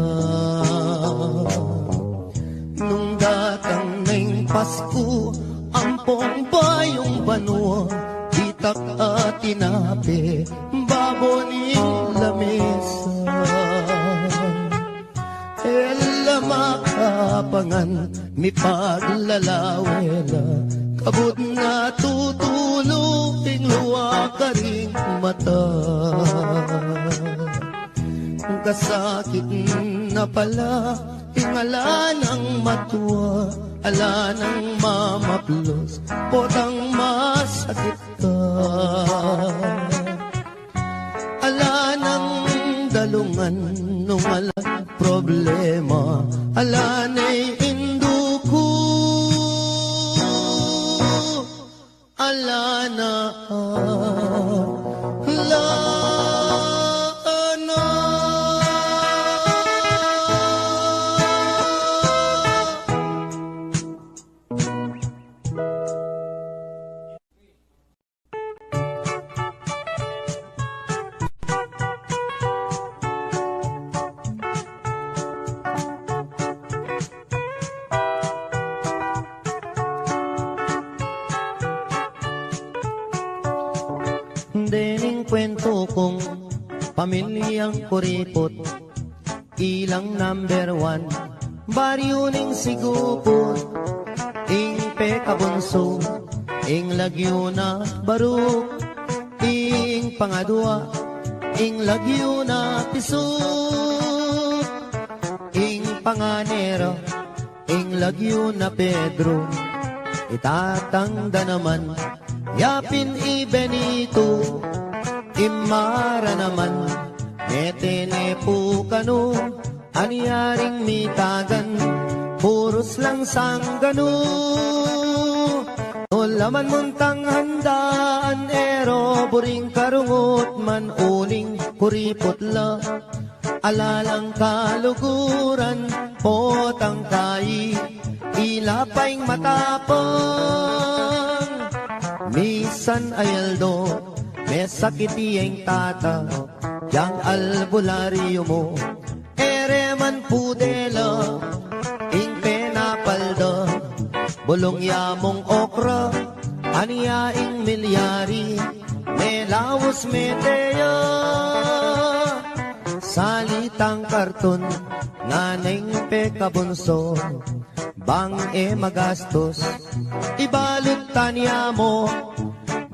Nung datang ngayong Pasko, ampong bayong banwa, itak at tinape, baboning lamesa. Ela makapangan, mi paglalawela, kabut na tutulong, luwa ka ring mata. Kasakit na pala, ingala ng matuwa, ala ng mamaplos, potang masakit ka. Ala ng dalungan, nung alang problema, ala na'y induko, ala na, ala na. Dening kwento kong pamilyang kuripot, ilang number 1, baryo ning sigupot, ing pekabunso, ing lagyo na baruk, ing pangadwa, ing lagyo na pisuk, ing panganero, ing lagyo na Pedro, itatangda naman, yapin i Benito, imara naman, netene po kano, anyaring mitagan, puros lang sanggano. No laman muntang handaan, ero buring karungot man uling kuripot la. Alalang kaluguran, potang kai, ilapaing matapang. Misan ayaldo, may sakiti ang tata, yang albularyo mo, ere man pudela, ing penapalda, bulong yamong okra, aniyaing milyari, melawos meteya. Salitang karton, nganeng pekabunso, bang magastos, ibalot tanya mo,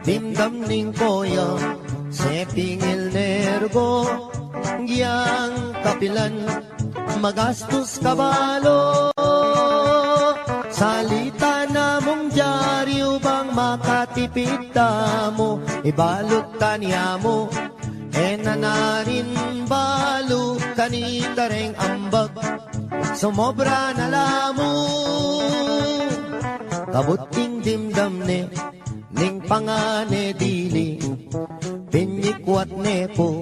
dimdam ning koya, sepingil nergo, giyang kapilan, magastos kabalo. Salita na mong dyaryo bang makatipid mo, ibalot tanya mo, nanarin balo kanitareng ambag, sumobra na lamo. Kabuting dimdam ne, ning pangane dili, pinyikwat ne po,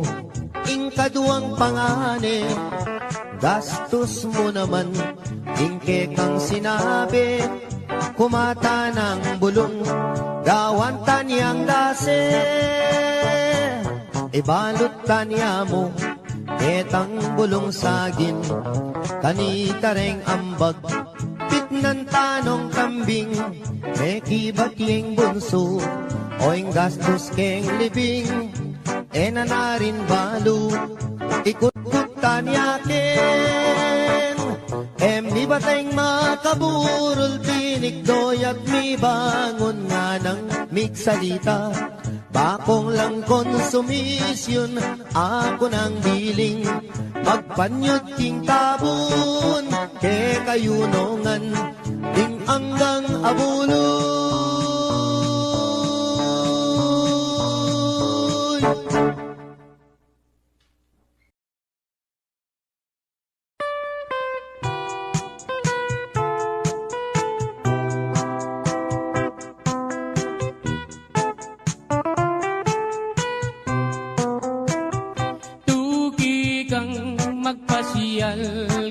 ing kaduang pangane, gastos mo naman, ingke kang sinabi, kumata ng bulong, gawan tanyang dase. Ibalot tanya mo, etang bulong sagin, kanitareng ambag, pitnan tanong kambing, mekibat yung bunso, oing gastos keng libing, nanarin balo, ikut-kut tanya ken, mi bateng makaburol, tinigdoy at mi bangon nga ng miksalita. Bakong lang konsumisyon, ako nang biling, magpanyod king tabon, ke kayunongan, ding anggang abuloy. Magpasyal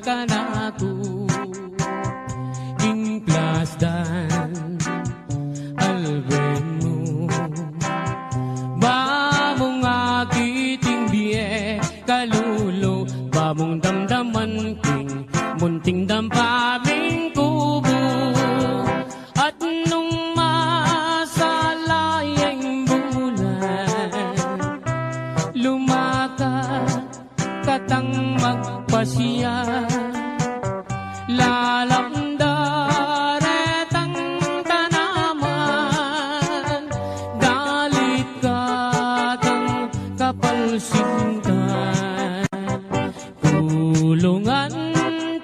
ka na ko, ing plasdan alben mo, ba mong akiting biye kalulo, ba mong damdaman king munting dampaming kubo, at nung masalayang bulan lumakad katang magpasiya, lalamdaretang tanaman, dalit katang kapalsintan, kulungan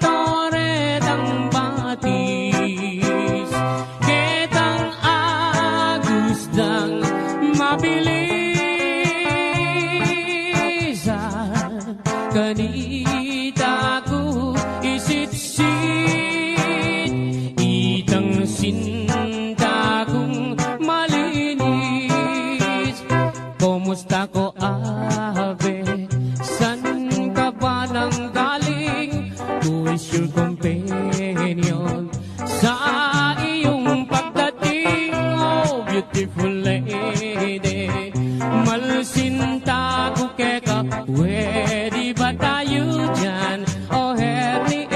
toretang batis, ketang agusdang mabilis. Kanita ko isit-sit, itang sinta kong malinis. Kumusta ko ave, san ka ba nang galing? Who is your companion sa iyong pagdating? Oh, beautiful lady, malsinta ko keka, pwede ba tayo dyan? O herni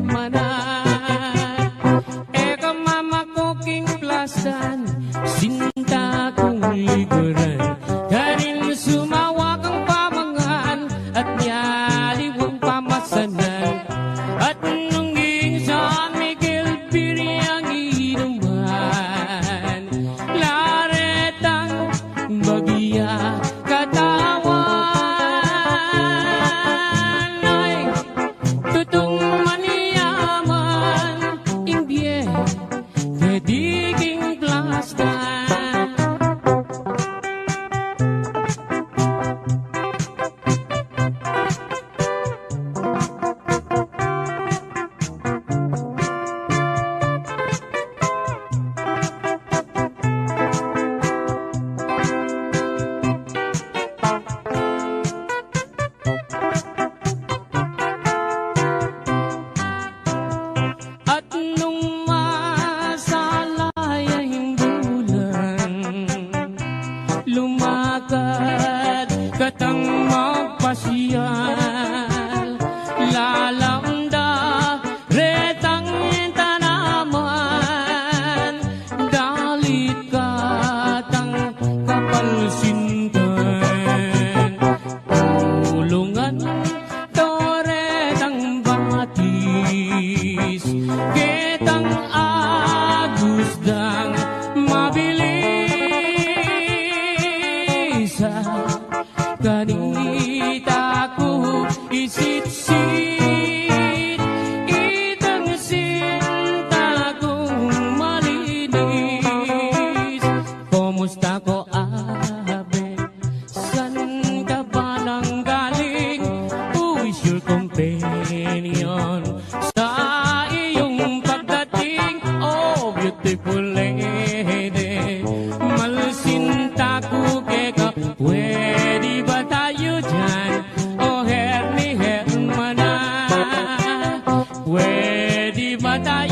manan, eka mama ko king plasan, sinta kong liguran, kanin sumawa kang pamangan, at nyaliwang pamasanan, at nung San Miguel Piriang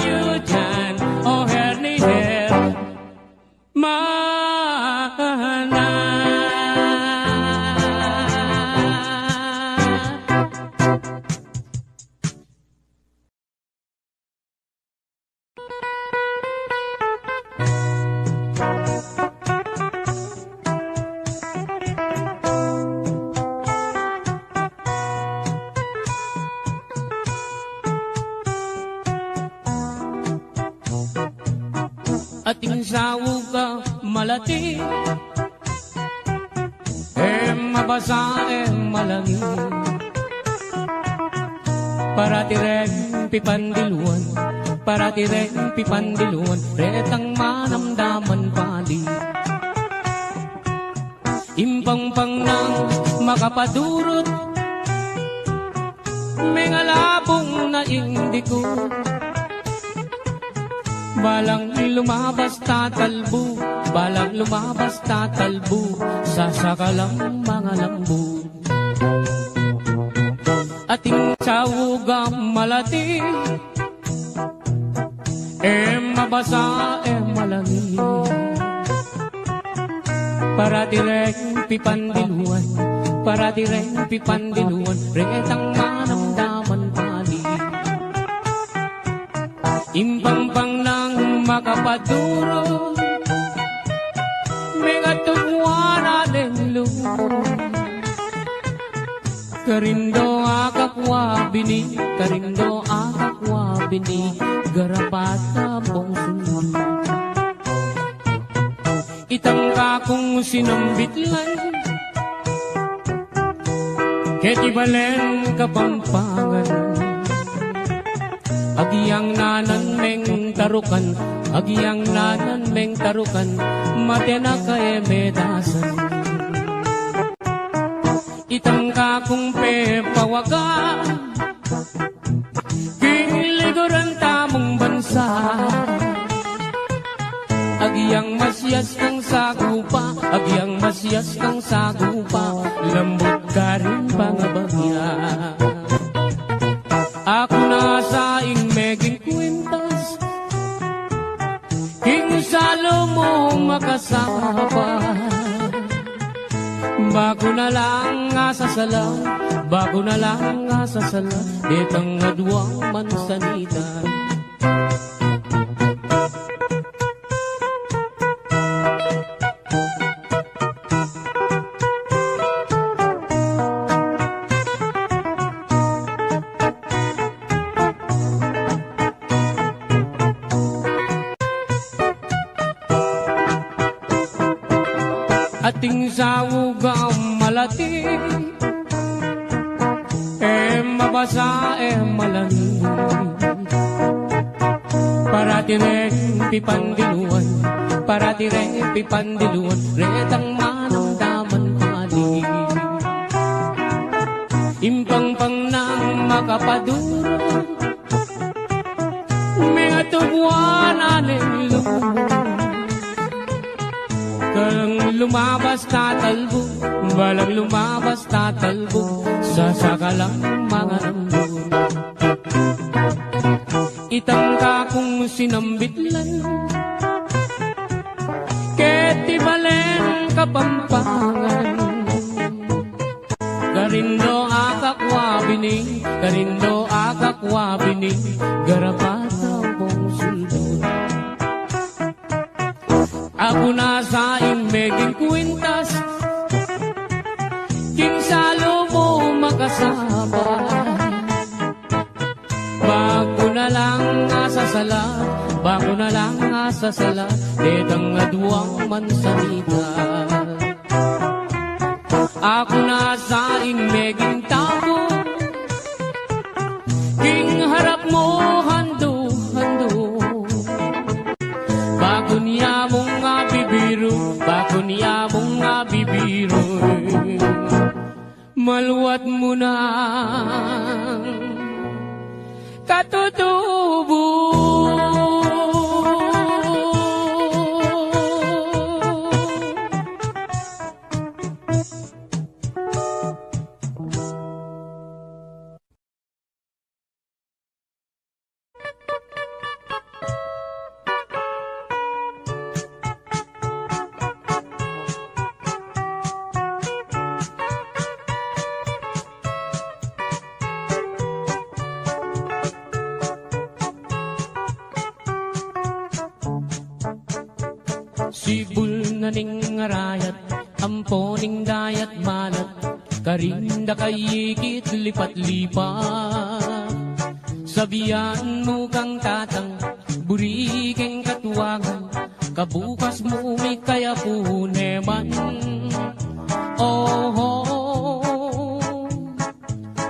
tayo dyan, oh her ni her, mahana. Ating sawog ka malati, mabasa malangi, para tireng pipandiluan, para tireng pipandiluan, retang manamdaman pali. Impangpang nang makapadurot, may ngalabong na indiko, balang lumabas tatalbo, balang lumabas tatalbo, sasakalang mga lambo. Ating sawugang malati, mabasa malangi, para direng pipandiluan, para direng pipandiluan, retang manamdaman pali. Impangpang nang makapaduro, may katugwana ng lumo. Karindo akakwa bini, karindo akakwa bini, garapata mong sunod. Itangka kong sinambitlan, ketibalen kapampangan. Agiyang nanan meng tarukan, agiyang nanan meng tarukan, matena ka medasan. Itangka kong pepawaga, kinliguran tamong bansa. Agiyang masyas kang sagupa, agiyang masyas kang sagupa, lambot ka rin pangabagya. Ako na sa meging kwintas, king salo mo makasapa. Bago na lang nga sasalang, bago na lang nga sasalang, ditang adwang mansanita. Ating sawugang malati, mabasa malangi, para tireng pipandiluan, para tireng pipandiluan, retang manamdaman pali. Impangpang nang makapaduro, may atubwan aning lumo. Balang lumabas tatalbo, balang lumabas tatalbo, sasakalang mga lambo. Itangka kong sinambitlan, ketibalen kapampangan. Karindo akakwa bini, karindo akakwa bini, garapata mong sulbon. Ako na sa meging kwintas, king salo mo makasama. Bago na lang nga sasala, bago na lang nga sasala, detang adwang mansanita. Ako na sa meging tabo, king harap mo hando-hando. Bago niya mong nga bibiro, bago niya mong nga bibiro, maluwat mo na katutubo. Sibul na ning arayat, ampo ning dayat malat, karinda kayikit lipat-lipat. Sabihan mo kang tatang, burikeng katuwangan, kabukas mo may kaya puneman. Oh,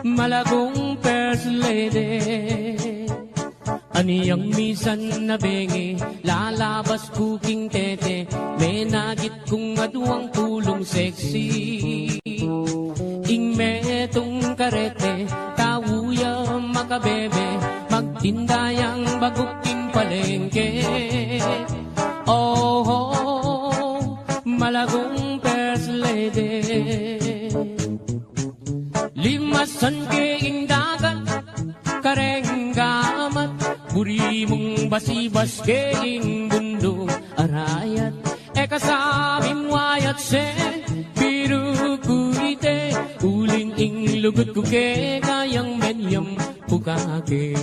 malagong first lady, aniyang misan na bengi, lalabas kuking tete, may nagit kong aduang tulong sexy. Ing metong karete, tawuya makabebe, magtindayang baguking palengke. Oh, malagong first lady, limasan keing dagat, kareng gamat, buri mong basibas keing bundong arayat. Eka sabing wayat se, biru kuite, uling ing lugut ko ke, kayang menyam pukake.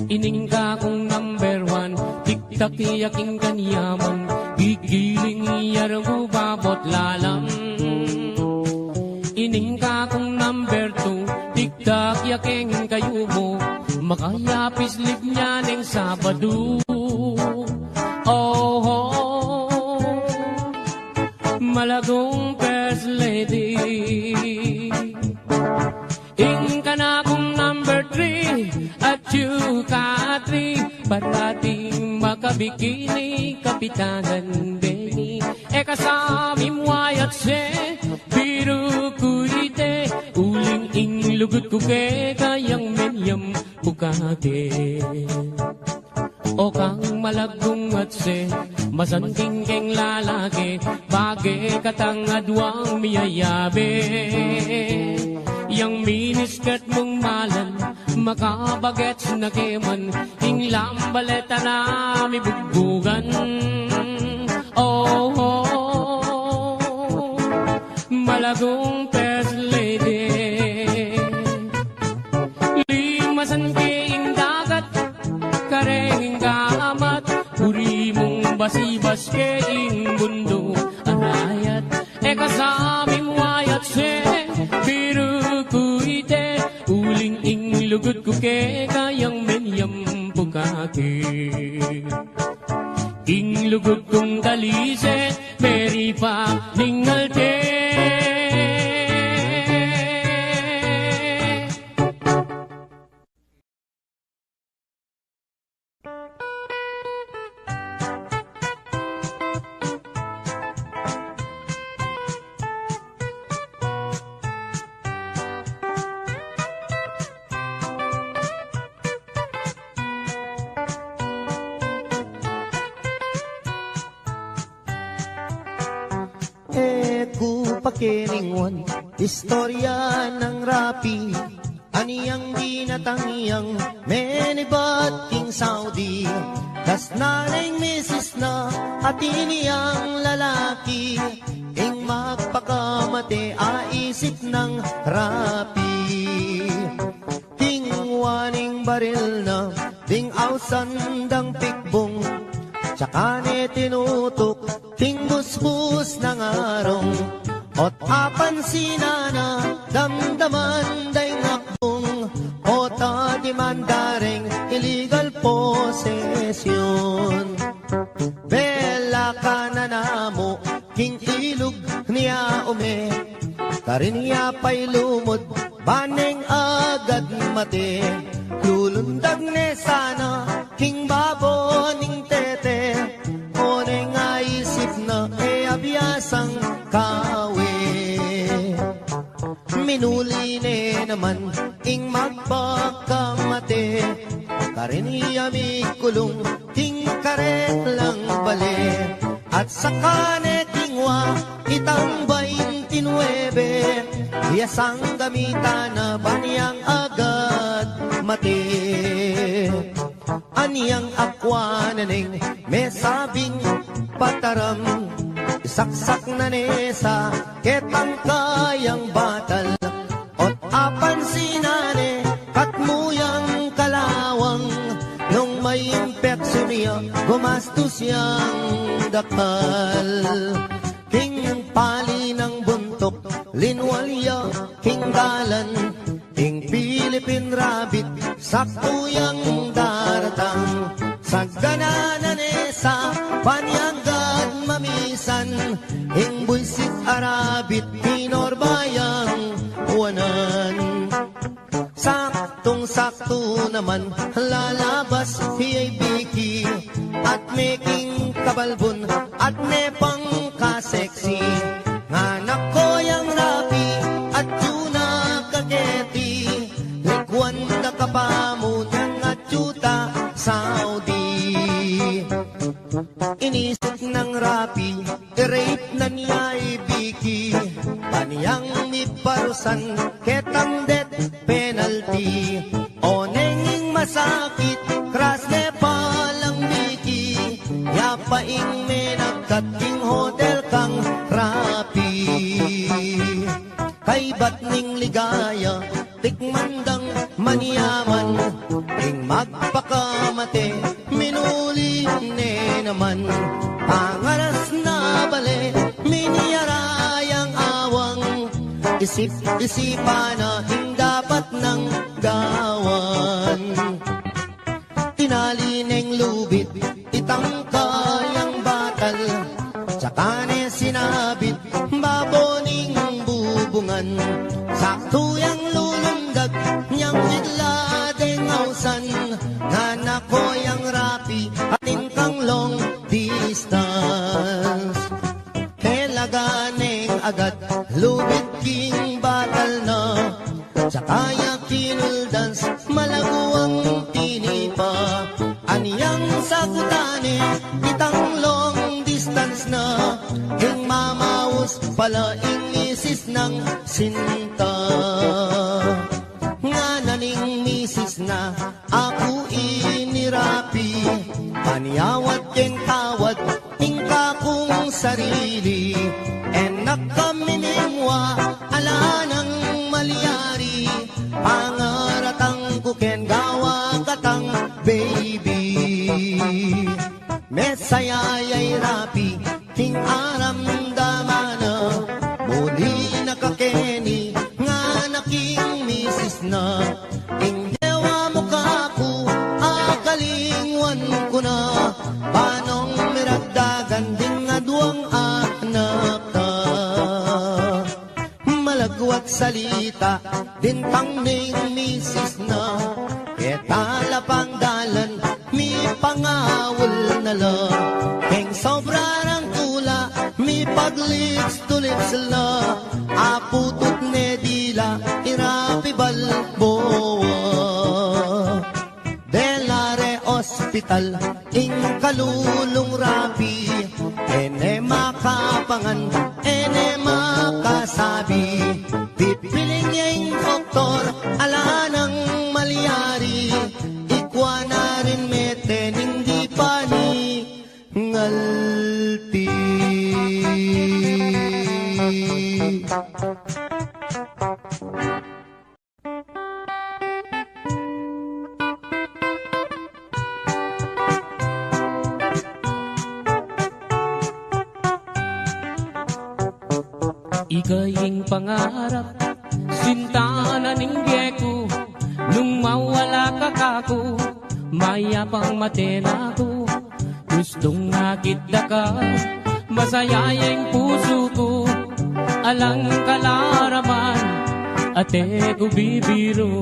Ining ka kong number one, tiktak yaking kanyaman, gigiling yarang babot lalam. Ining ka kong number two, tiktak yaking kayo mo, makayapis lip niya ng Sabado. Oh, malagong first lady, ing ka na kong number three, at you ka three, parating makabikini, kapitanan Benny. Eka sami wayat se, biru kuite, uling ing lugut ko ke, kayang menyam pukate. O kang malagong at se, masanting keng lalaki, bagay katangadwang miyayabe. Yang miniskat mong malan, makabagets na keman, ing lambaleta na mibugbugan. Oh, malagong first lady, limasan keing dagat, kareng gamat, uri mong basibas keing bundo arayat. Eka saming wayat se, biru kuite, uling ing lugut ko ke, kayang menyam pukake. Ing lugut kong kalise, peri pa ningalte. Pakiringon, istorya ng rapi, aniyang ginatangiyang menibat king Saudi, das nanay misis na at iniyang lalaki, ing magpakamate aisip ng rapi. Ting waning baril na, ting ausandang pikbong, tsaka ni tinutok, ting busbus ng arong, ot apan sinana, damdaman day ngakbong, o tadimandareng illegal possession. Bela ka na namo, king ilog niya ume, karin niya pa'y lumod, baneng agad mate, lulundag ne sana, king baboning tete, o neng aisip na e abiyasang kawe. Minuli ne naman ing magpakamate, karin niya mi kulong, ting karet lang bale, at saka ne tingwa itang 29, hiyasang gamita na baniyang agad mate. Aniyang akwananeng may sabing pataram, saksak na nesa ketang kayang batal, ot apan sinane katmuyang kalawang, nung may impeksyon niya gumastos siyang dakal. King pali ng buntok, linwalya, king dalan, king Philippine rabbit, saktuyang daratang. Sa ganananesa, panyagad mamisan, ing buisit arabit, pinorbayang uwanan. Saktong-sakto naman, lalabas hiyay biki, at making kabalbon, at nepang kaseksi. Nganak ko yang rapi, at yuna kaketi, likwan na kapamo ng atsyuta, Saudi. Inisip ng rapi, i-rape na niya ibiki, paniyang miparusan, ketang death penalty. O nenging masakit, kras ne palang biki, yapaing menagkating hotel kang rapi. Kay ba't ning ligaya, tikmandang maniyaman, ing magpakamate, minuli ne naman. Pangaras na bale, miniyarayang awang, isip-isipan na ing dapat ng gawan. Tinali neng lubid, itangkayang batal, tsaka ne sinabit, baboning bubungan. Saktuyang lulundag, niyang bigla deng ausan, nganak ko yang rapi, atin kang long distance. Kailaganeng agad, lubid king batal na, tsaka ya kinuldans, malaguang tinipa. Aniyang sagutane, itang long distance na, ing mamawos pala ing isis ng sinta. Nga naning misis na, ako inirapi, paniyawat ken tawad, tingka kong sarili. Enak kami ningwa, ala ng malyari, pangaratang kuken gawa katang baby. Mesayayay rapi, king aram damana, muli nakakeni, nga naking misis na. Ing dewa mo kaku, akalingwan ko na, panong miragdagan din nga duwang anak ka. Malagwat salita, din pang ning misis na, ketala pang dalan, mi pangawal na la. Keng sobra ng tula, mi paglips to lips la, aputot ne dila, irapi balboa. Delare Hospital, ing kalulong rapi, ene makapangan, ene makasabi. Pipiling niya ing doktor, ala ng malyari, ikwa na rin meten, hindi pa ni ngalti. Ikaying pangarap, sinta na ningge ko, nung mawala ka kako, mayapang matena ko. Gustong nakita ka, masaya yung puso ko, alang kalaraman, ate ko bibiro.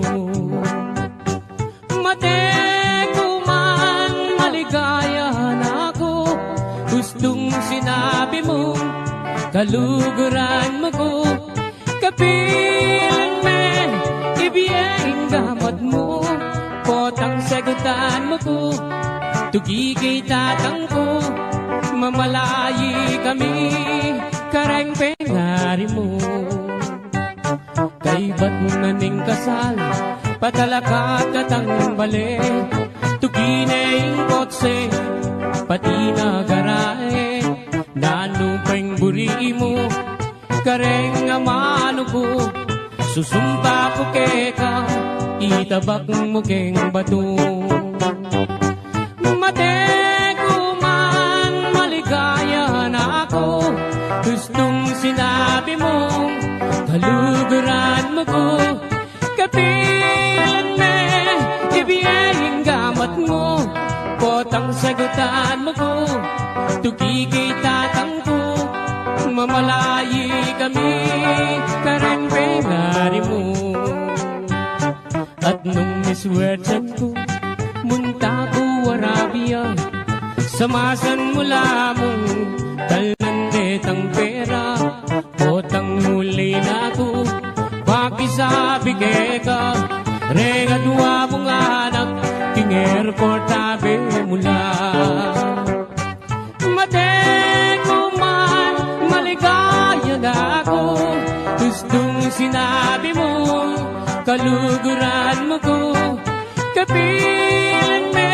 Mate ko man, maligaya na ako, gustong sinabi mo, kaluguran mo ko, kapilang me, ibiyeng gamot mo, potang sagutan mo ko, tugigay tatang ko, mamalayi kami, kareng pengari mo. Kay ba't naning kasal, patalakat katang bale, tugineng kotse, pati nagarae, nanupeng buri mo, kareng amano ko, susumpa ko keka, itabak mo keng bato. Mate ko man maligay ko. Kapilan me, ibiyayang gamat mo, potang sagutan mo ko, tugigay tatang ko, mamalayi kami, karempengari mo. At nung miswertsan ko, munta ko Arabia, samasan mula mo, talnandetang pera, potang muli na ko, pakisabi ka, regadwa mong anak, king airport tabi mula. Mateko man, maligaya na ako, gustong sinabi mo, kaluguran mo ko, kapilan me,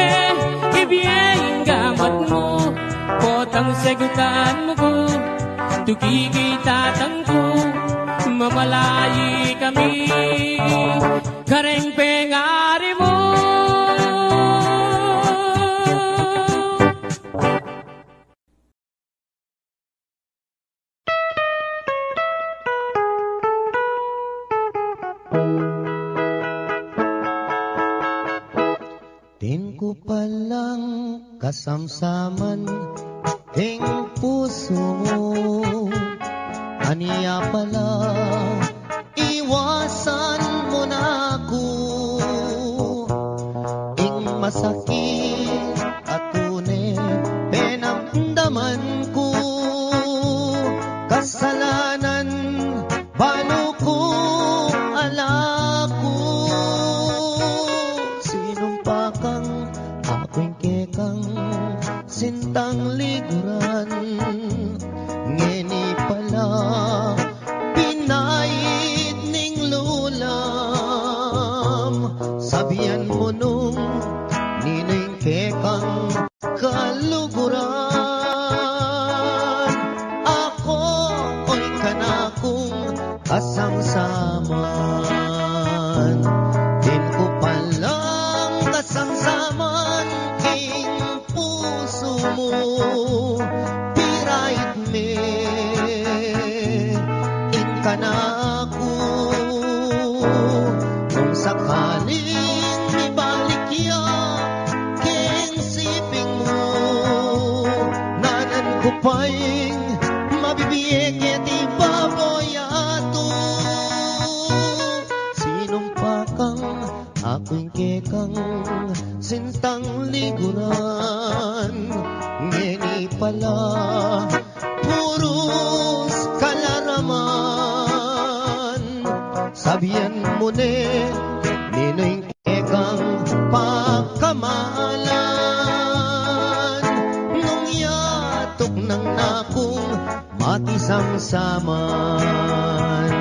ibiyayang gamat mo, potang sagutan mo ko, tugigay tatang ko, mamalayi kami, karempengari mo. Din ko palang kasamsaman ting puso mo, aniya pala iwasan mo na ako. Ing masakit at tunay penamdaman ko, kasalanan paano ko alako. Sinumpa kang ako'y kekang sintang liguran, ngeni pala pinait ning lulam. Sabihan mo nung nining kekang kaluguran, ako oy kanakong kasamsaman. Din ko palang kasamsaman king puso mo, pirait me, inkanako. Kung sakaling ibalik ya king siping mo, nanan ko pa'y mabibiyek di baboyato. Sinumpa kang ako'y kekang sintang liguran, ngeni pala puros kalaraman. Sabihan mo ne, ninoy kekang pagkamalan, nung yatok ng nakong matisamsaman.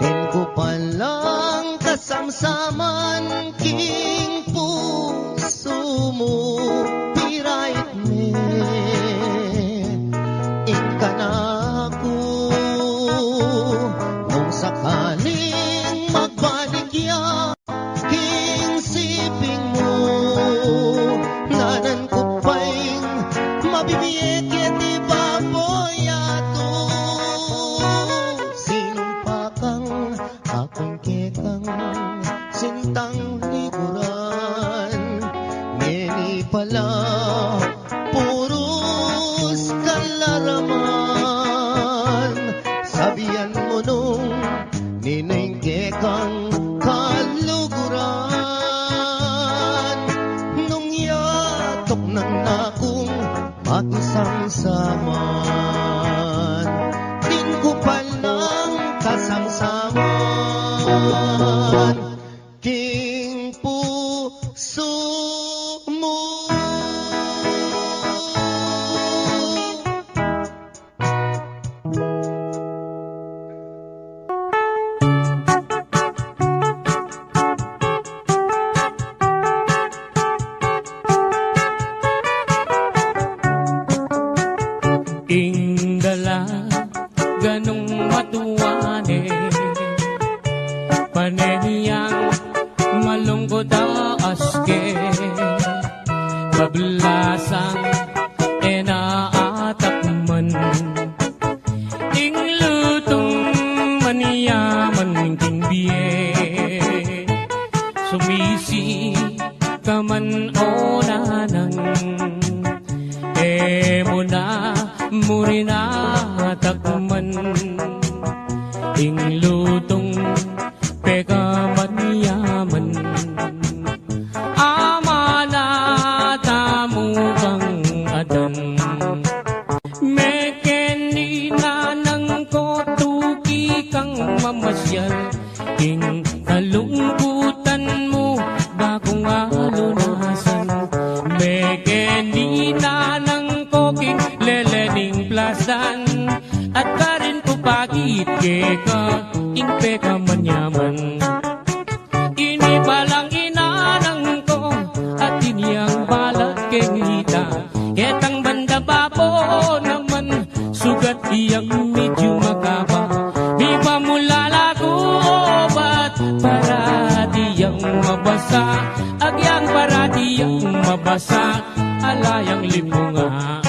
Din ko palang kasamsaman king puso mo, pirait me, inkanako. Nung sakaling magbalik ya king siping mo, nanan ko pa'y mabibiyek di baboyato. Sinumpa kang ako'y kekang sintang liguran, ngeni pala puros kalaraman. Sabihan mo nung nining kekang kaluguran, nung yatok ng nakong makisamsaman. Din ko palang kasamsaman king puso mo. Ingdala ganong matuwane paneniyang malungkot aske kablasang enaatakman ing lutong maniyaman king biye sumisi kaman o nanang muna murina takman ing lutong pekaman yaman amana tamu kang adan mekeni nanang ko tuki kang mamasyal ing kalungkutan mo bagong alunasan mekeni nanang koking lelening plasan at karin ko pagit keka ingpe ka manyaman ini palang inanang ko at iniyang balat kengita ketang banda bapo naman sugat iyang medyo makaba di pamulala ko obat para diyang mabasa agyang para diyang mabasa alayang limunga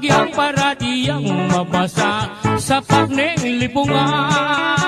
agyang para diyang mabasa sa pakneng lipungan.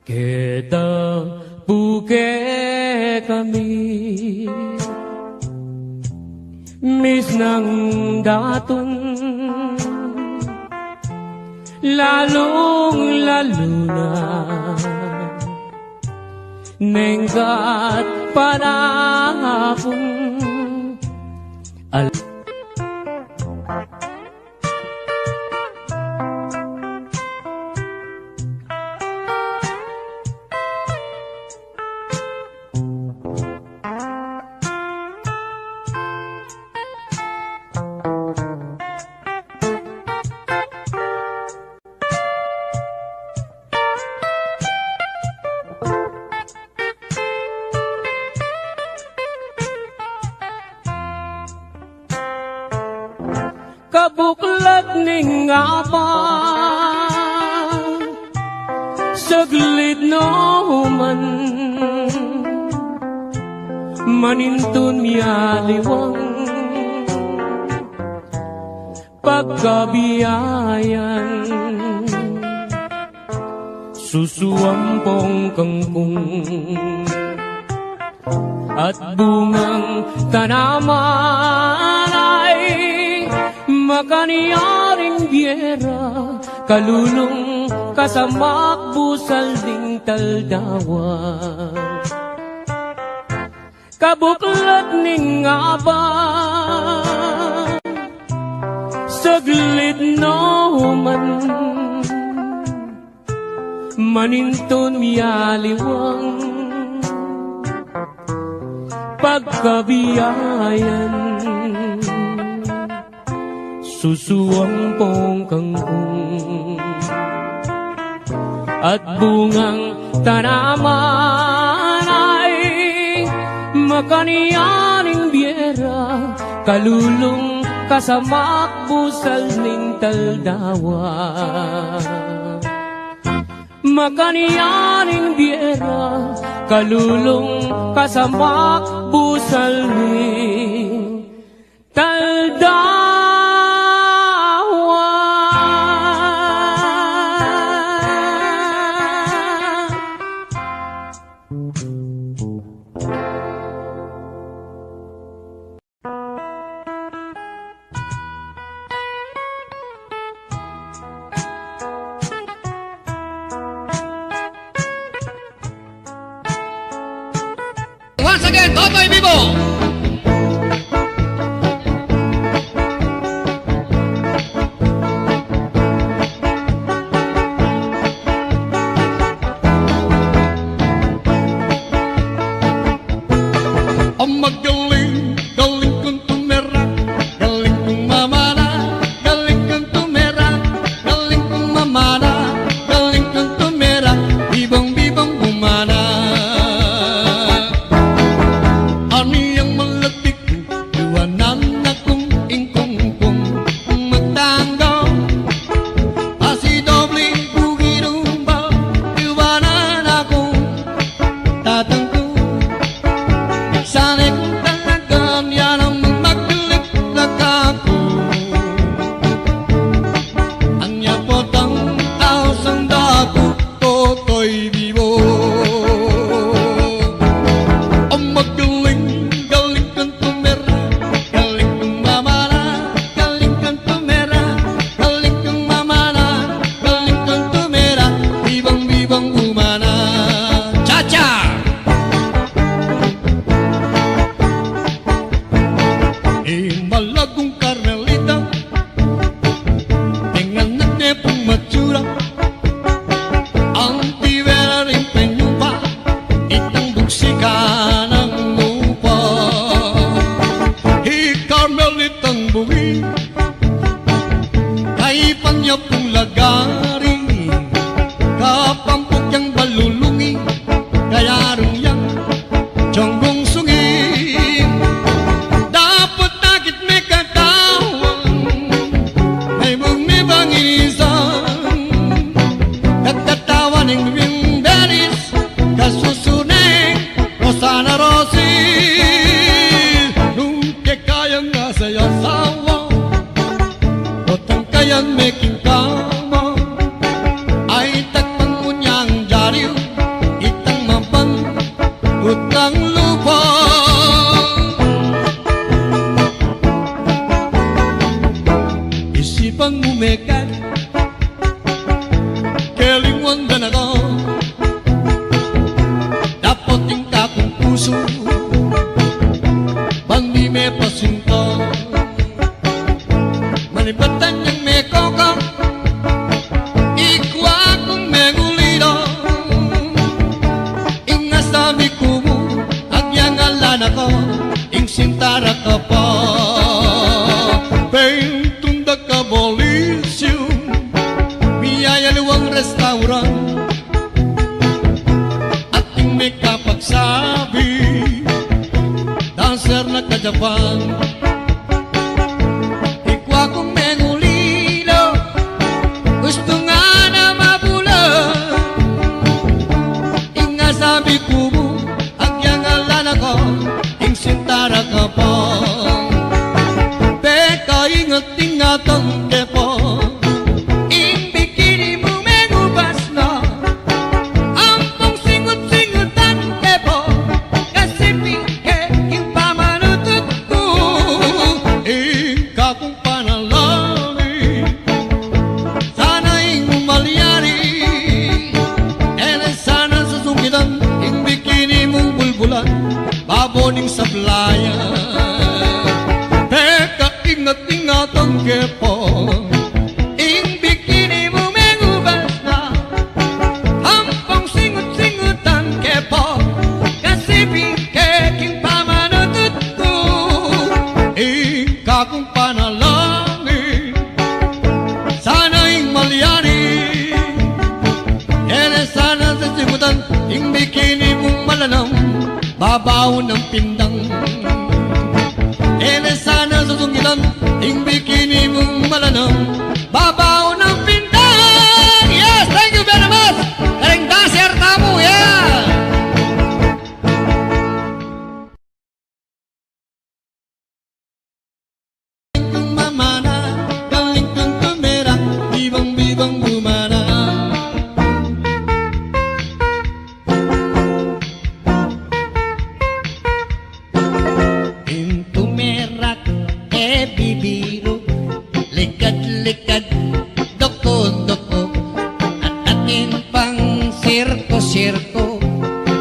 Kita puke kami mis ng datong lalong lalo na nenggat panahapon kabuklat ning apa saglit no man manintun mialiwang pagkabiyayan susuampong kangkong at bungang tanaman ay makaniyaring biera kalulong kasamak busal ding taldawa kabuklat ning aba saglit no man maninton mialiwang pagkabiyayan susuampong kangkong at bungang tanaman ay makaniyaning biera kalulong kasamak busal ning taldawa Makaniyaning biera, kalulong kasamak busalin, taldawa. Once again, Totoy Vivo. Ang magaling, galing kong tumera, galing kong mamana, galing kong tumera, galing kong mamana, galing kong tumera, bibang-bibang umana. Aniyang malapit, iwanan akong ingkong-kong magtanggaw. Asidoble, bugirumba, iwanan akong tatangko. Sana'y kung talagang yan ang magdulip-lag ako. Anya po tang tausang dako, Totoy Vivo. Ang magaling, galing kang tumera, galing kang mamana, galing kang tumera, galing kang mamana, galing kang tumera, bibang-bibang umana. Cha-cha! Malagong Carmelita, dengan netepong matsura, ang tibera rin penyupa, itang buksikan ang lupa. Carmelitang buwi, kay panyapong lagari, kapampok yang balulungi, kaya rin yang tiyonggong sungi. Sana Rosi, nunca kayang nasa yasawa, otang kayang making kama, ay takpan mo niyang jariw, itang mapan, utang lupa. Isipang mumekat, kelingwan dan ako, puso bandi me pasinta manibatan yang me kokang ikwa kung me gulida ingas sabi kumu agyang alan ako ing sintara ka pa pentunda ka bolisyo biyaya luwang restaurant ating me kapagsabi dancer na ka-Japan. Ikwa kong mengulilo, gusto nga na mabulan. Inga sabi ko mo, agyang alan ako, ing sintara ka pa. Beka ingat-ingatan kepo, ing bikini mo mengubas na. Ampong singut-singutan kepo, kasi ing pamanutut ko, kung panalangin, sana ing umalyari, sana sa sungitan, ing bikini mong bulbulan, baboning sablayan. Teka, ingat-ingat ang kepo, ing bikini mo mengubas na, hampang singut-singutan kepo, kasi ing pamanutut ko, kung panalangin, sana ing malyari, sana sa simutan, ing bikini mong malanam, babaw ng pindang. Sana sa sungitan, ing bikini mong malanam, babaw ng pindang. Yes, thank you very much. bumana. Pintu merak bibiro, likad-likad, doko-doko, at atin pang sirko-sirko.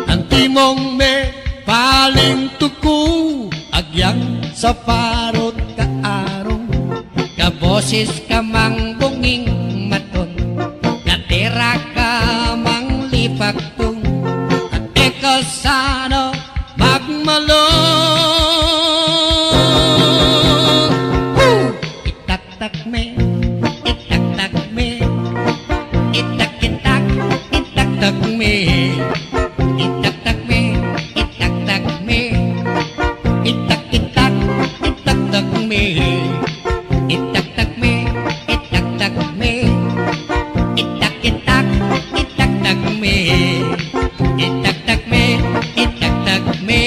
Ang timong me paling tuku, agyang sa parot kaarong, kaboses ka mang bunging maton, katira ka mang lipagtong, at ikaw sana magmalong. Itak-tak me, itak-tak me, itak-itak, itak-tak me, itak-tak me, itak-tak me, itak-itak, itak-tak me, itak-tak me, itak-tak me, itak-itak, itak-tak me, itak-tak me, itak-tak me,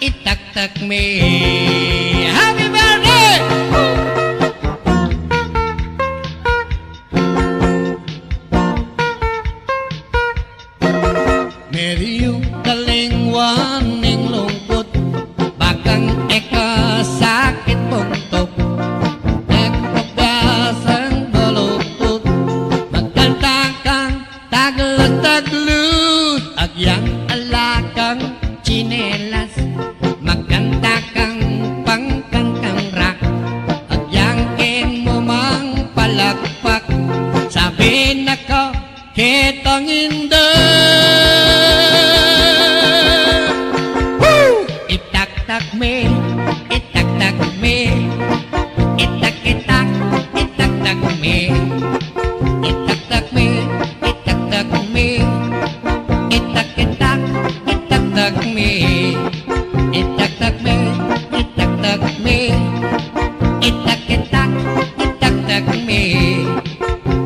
itak-tak me. Happy birthday! Medyo kalingwan ng lungkot, bakang eka sakit puntok, nagpabasang baluktot, magkanta kang taglut-taglut, agyang alakang chinelas, magkanta kang pangkantang rock, agyang ken mo mang palakpak, sabi na ko kitang hindi. Itak-tak me, itak-tak me, itak-itak, itak-tak me, itak-tak me, itak-tak me, itak-itak, itak-tak me, itak-tak me, itak-tak me, itak-itak, itak-tak me,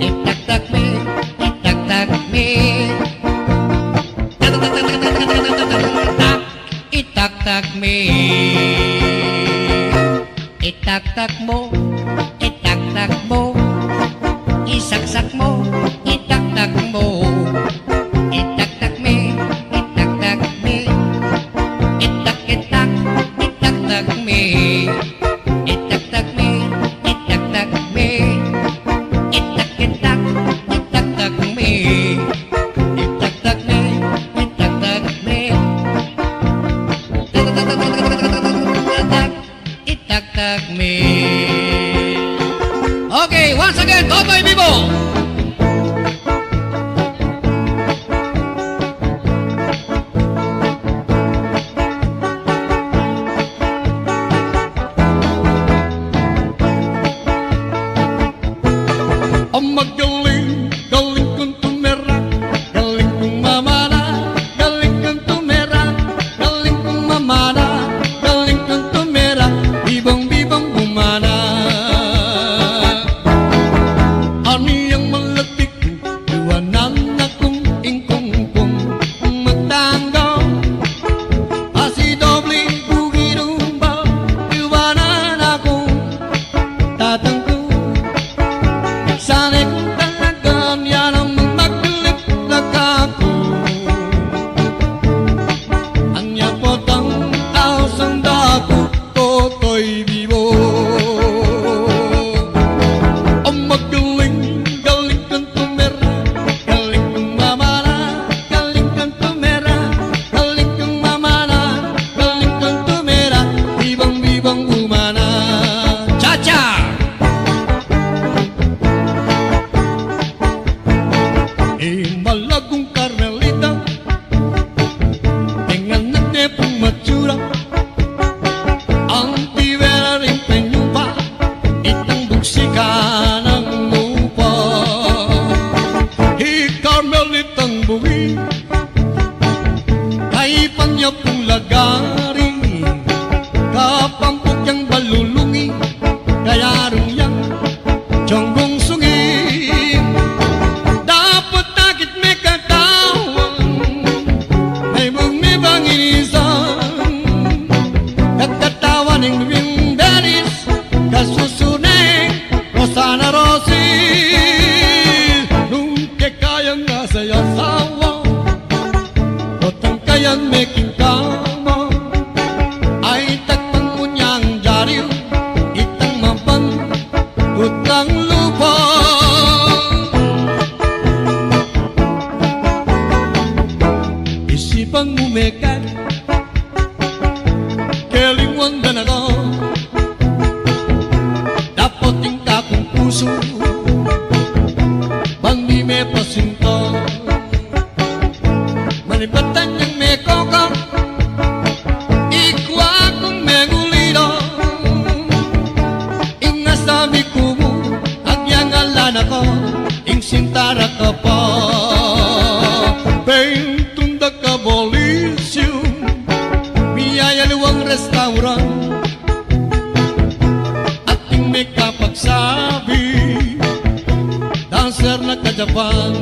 itak-tak me, itak-tak me, itak-tak me. Itak-tak mo, itak-tak mo, isaksak mo, itak-tak mo, itak-tak me, itak-tak me, itak-itak, itak-tak me, itak-tak me, itak-tak me, itak-itak, itak-tak me, itak-tak me, itak-tak me, itak-tak me. Okay, once again, Totoy Vivo. Ang magaling, galing kong tumera, galing kong mamana, galing kong tumera, galing kong mamana, galing kong tumera, bibang-bibang bumana. Aniyang malatik, iwanan akong ingkong-kong, magtanggaw, asi doble bugirumba, iwanan akong tatangko. Sana'y kung talagang yan ang magmakulit na kako, ang yapotang taosang dako, Totoy Vivo. Ang magaling, galing kang tumera, galing kang mamana, galing kang tumera, galing kang mamana, galing kang tumera, bibang-bibang umana. Cha-cha! Malagong Carmelita, dengan nagde pong matsura, ang tibera rin penyupa, itang buksika ng lupa. Carmelitang buwi, kay panya pong lagari, kapampok yang balulungi, kaya rung yang jonggong sungi. Dapat takit may katawan, may bumibang inisan, kagkatawan ng ring beris, kasusunan sana Rosie nunca kayang nasa asawa Otang kayang making kama ay takpan mo niyang jariw itang mapan utang lupa isipang umekat kelingwan dan ako dapat tingka kong puso bang di may pasinto manipatan niyang may kokang ikwa kong mengulido ingasabi ko mo agyang alan ako ing sintara ka pa pentunda ka bolisyo biyaya luwang restaurant at ing may kapagsabi dancer na ka-Japan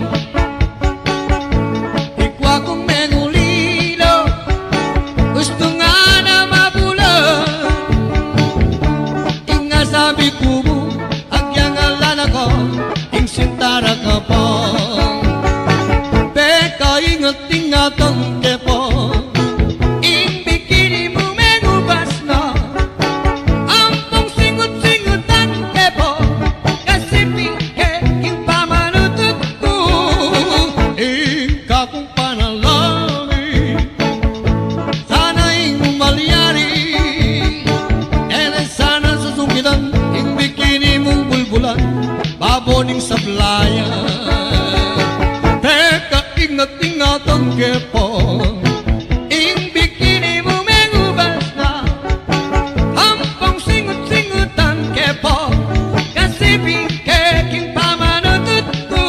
ikwa kong mengulido gusto nga na mabulan ingasabi ko mo agyang alan ako ing sintara ka pa Peka ingat-ingatan kepo ing bikini mo menubas na ampong singut-singutan kepo kasi pingke ing pamanutut ko ika kong panalangin sana ing umalyari ere sana susungitan ing bikini mong bulbulan baboning sablayan Teka ingat-ingatan kepo ing bikini mo mengubas na ampong singut-singutan kepo kasi bingkeking pamanutut ko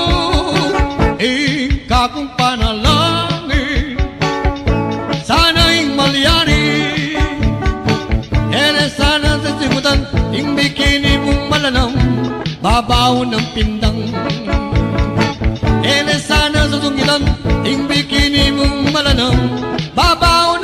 ika kong panalangin sana ing malyari ere sana sa sigutan ing bikini mong malanam babaw ng pindang Ele sana sa sungitan ing bikini mong malanam babaw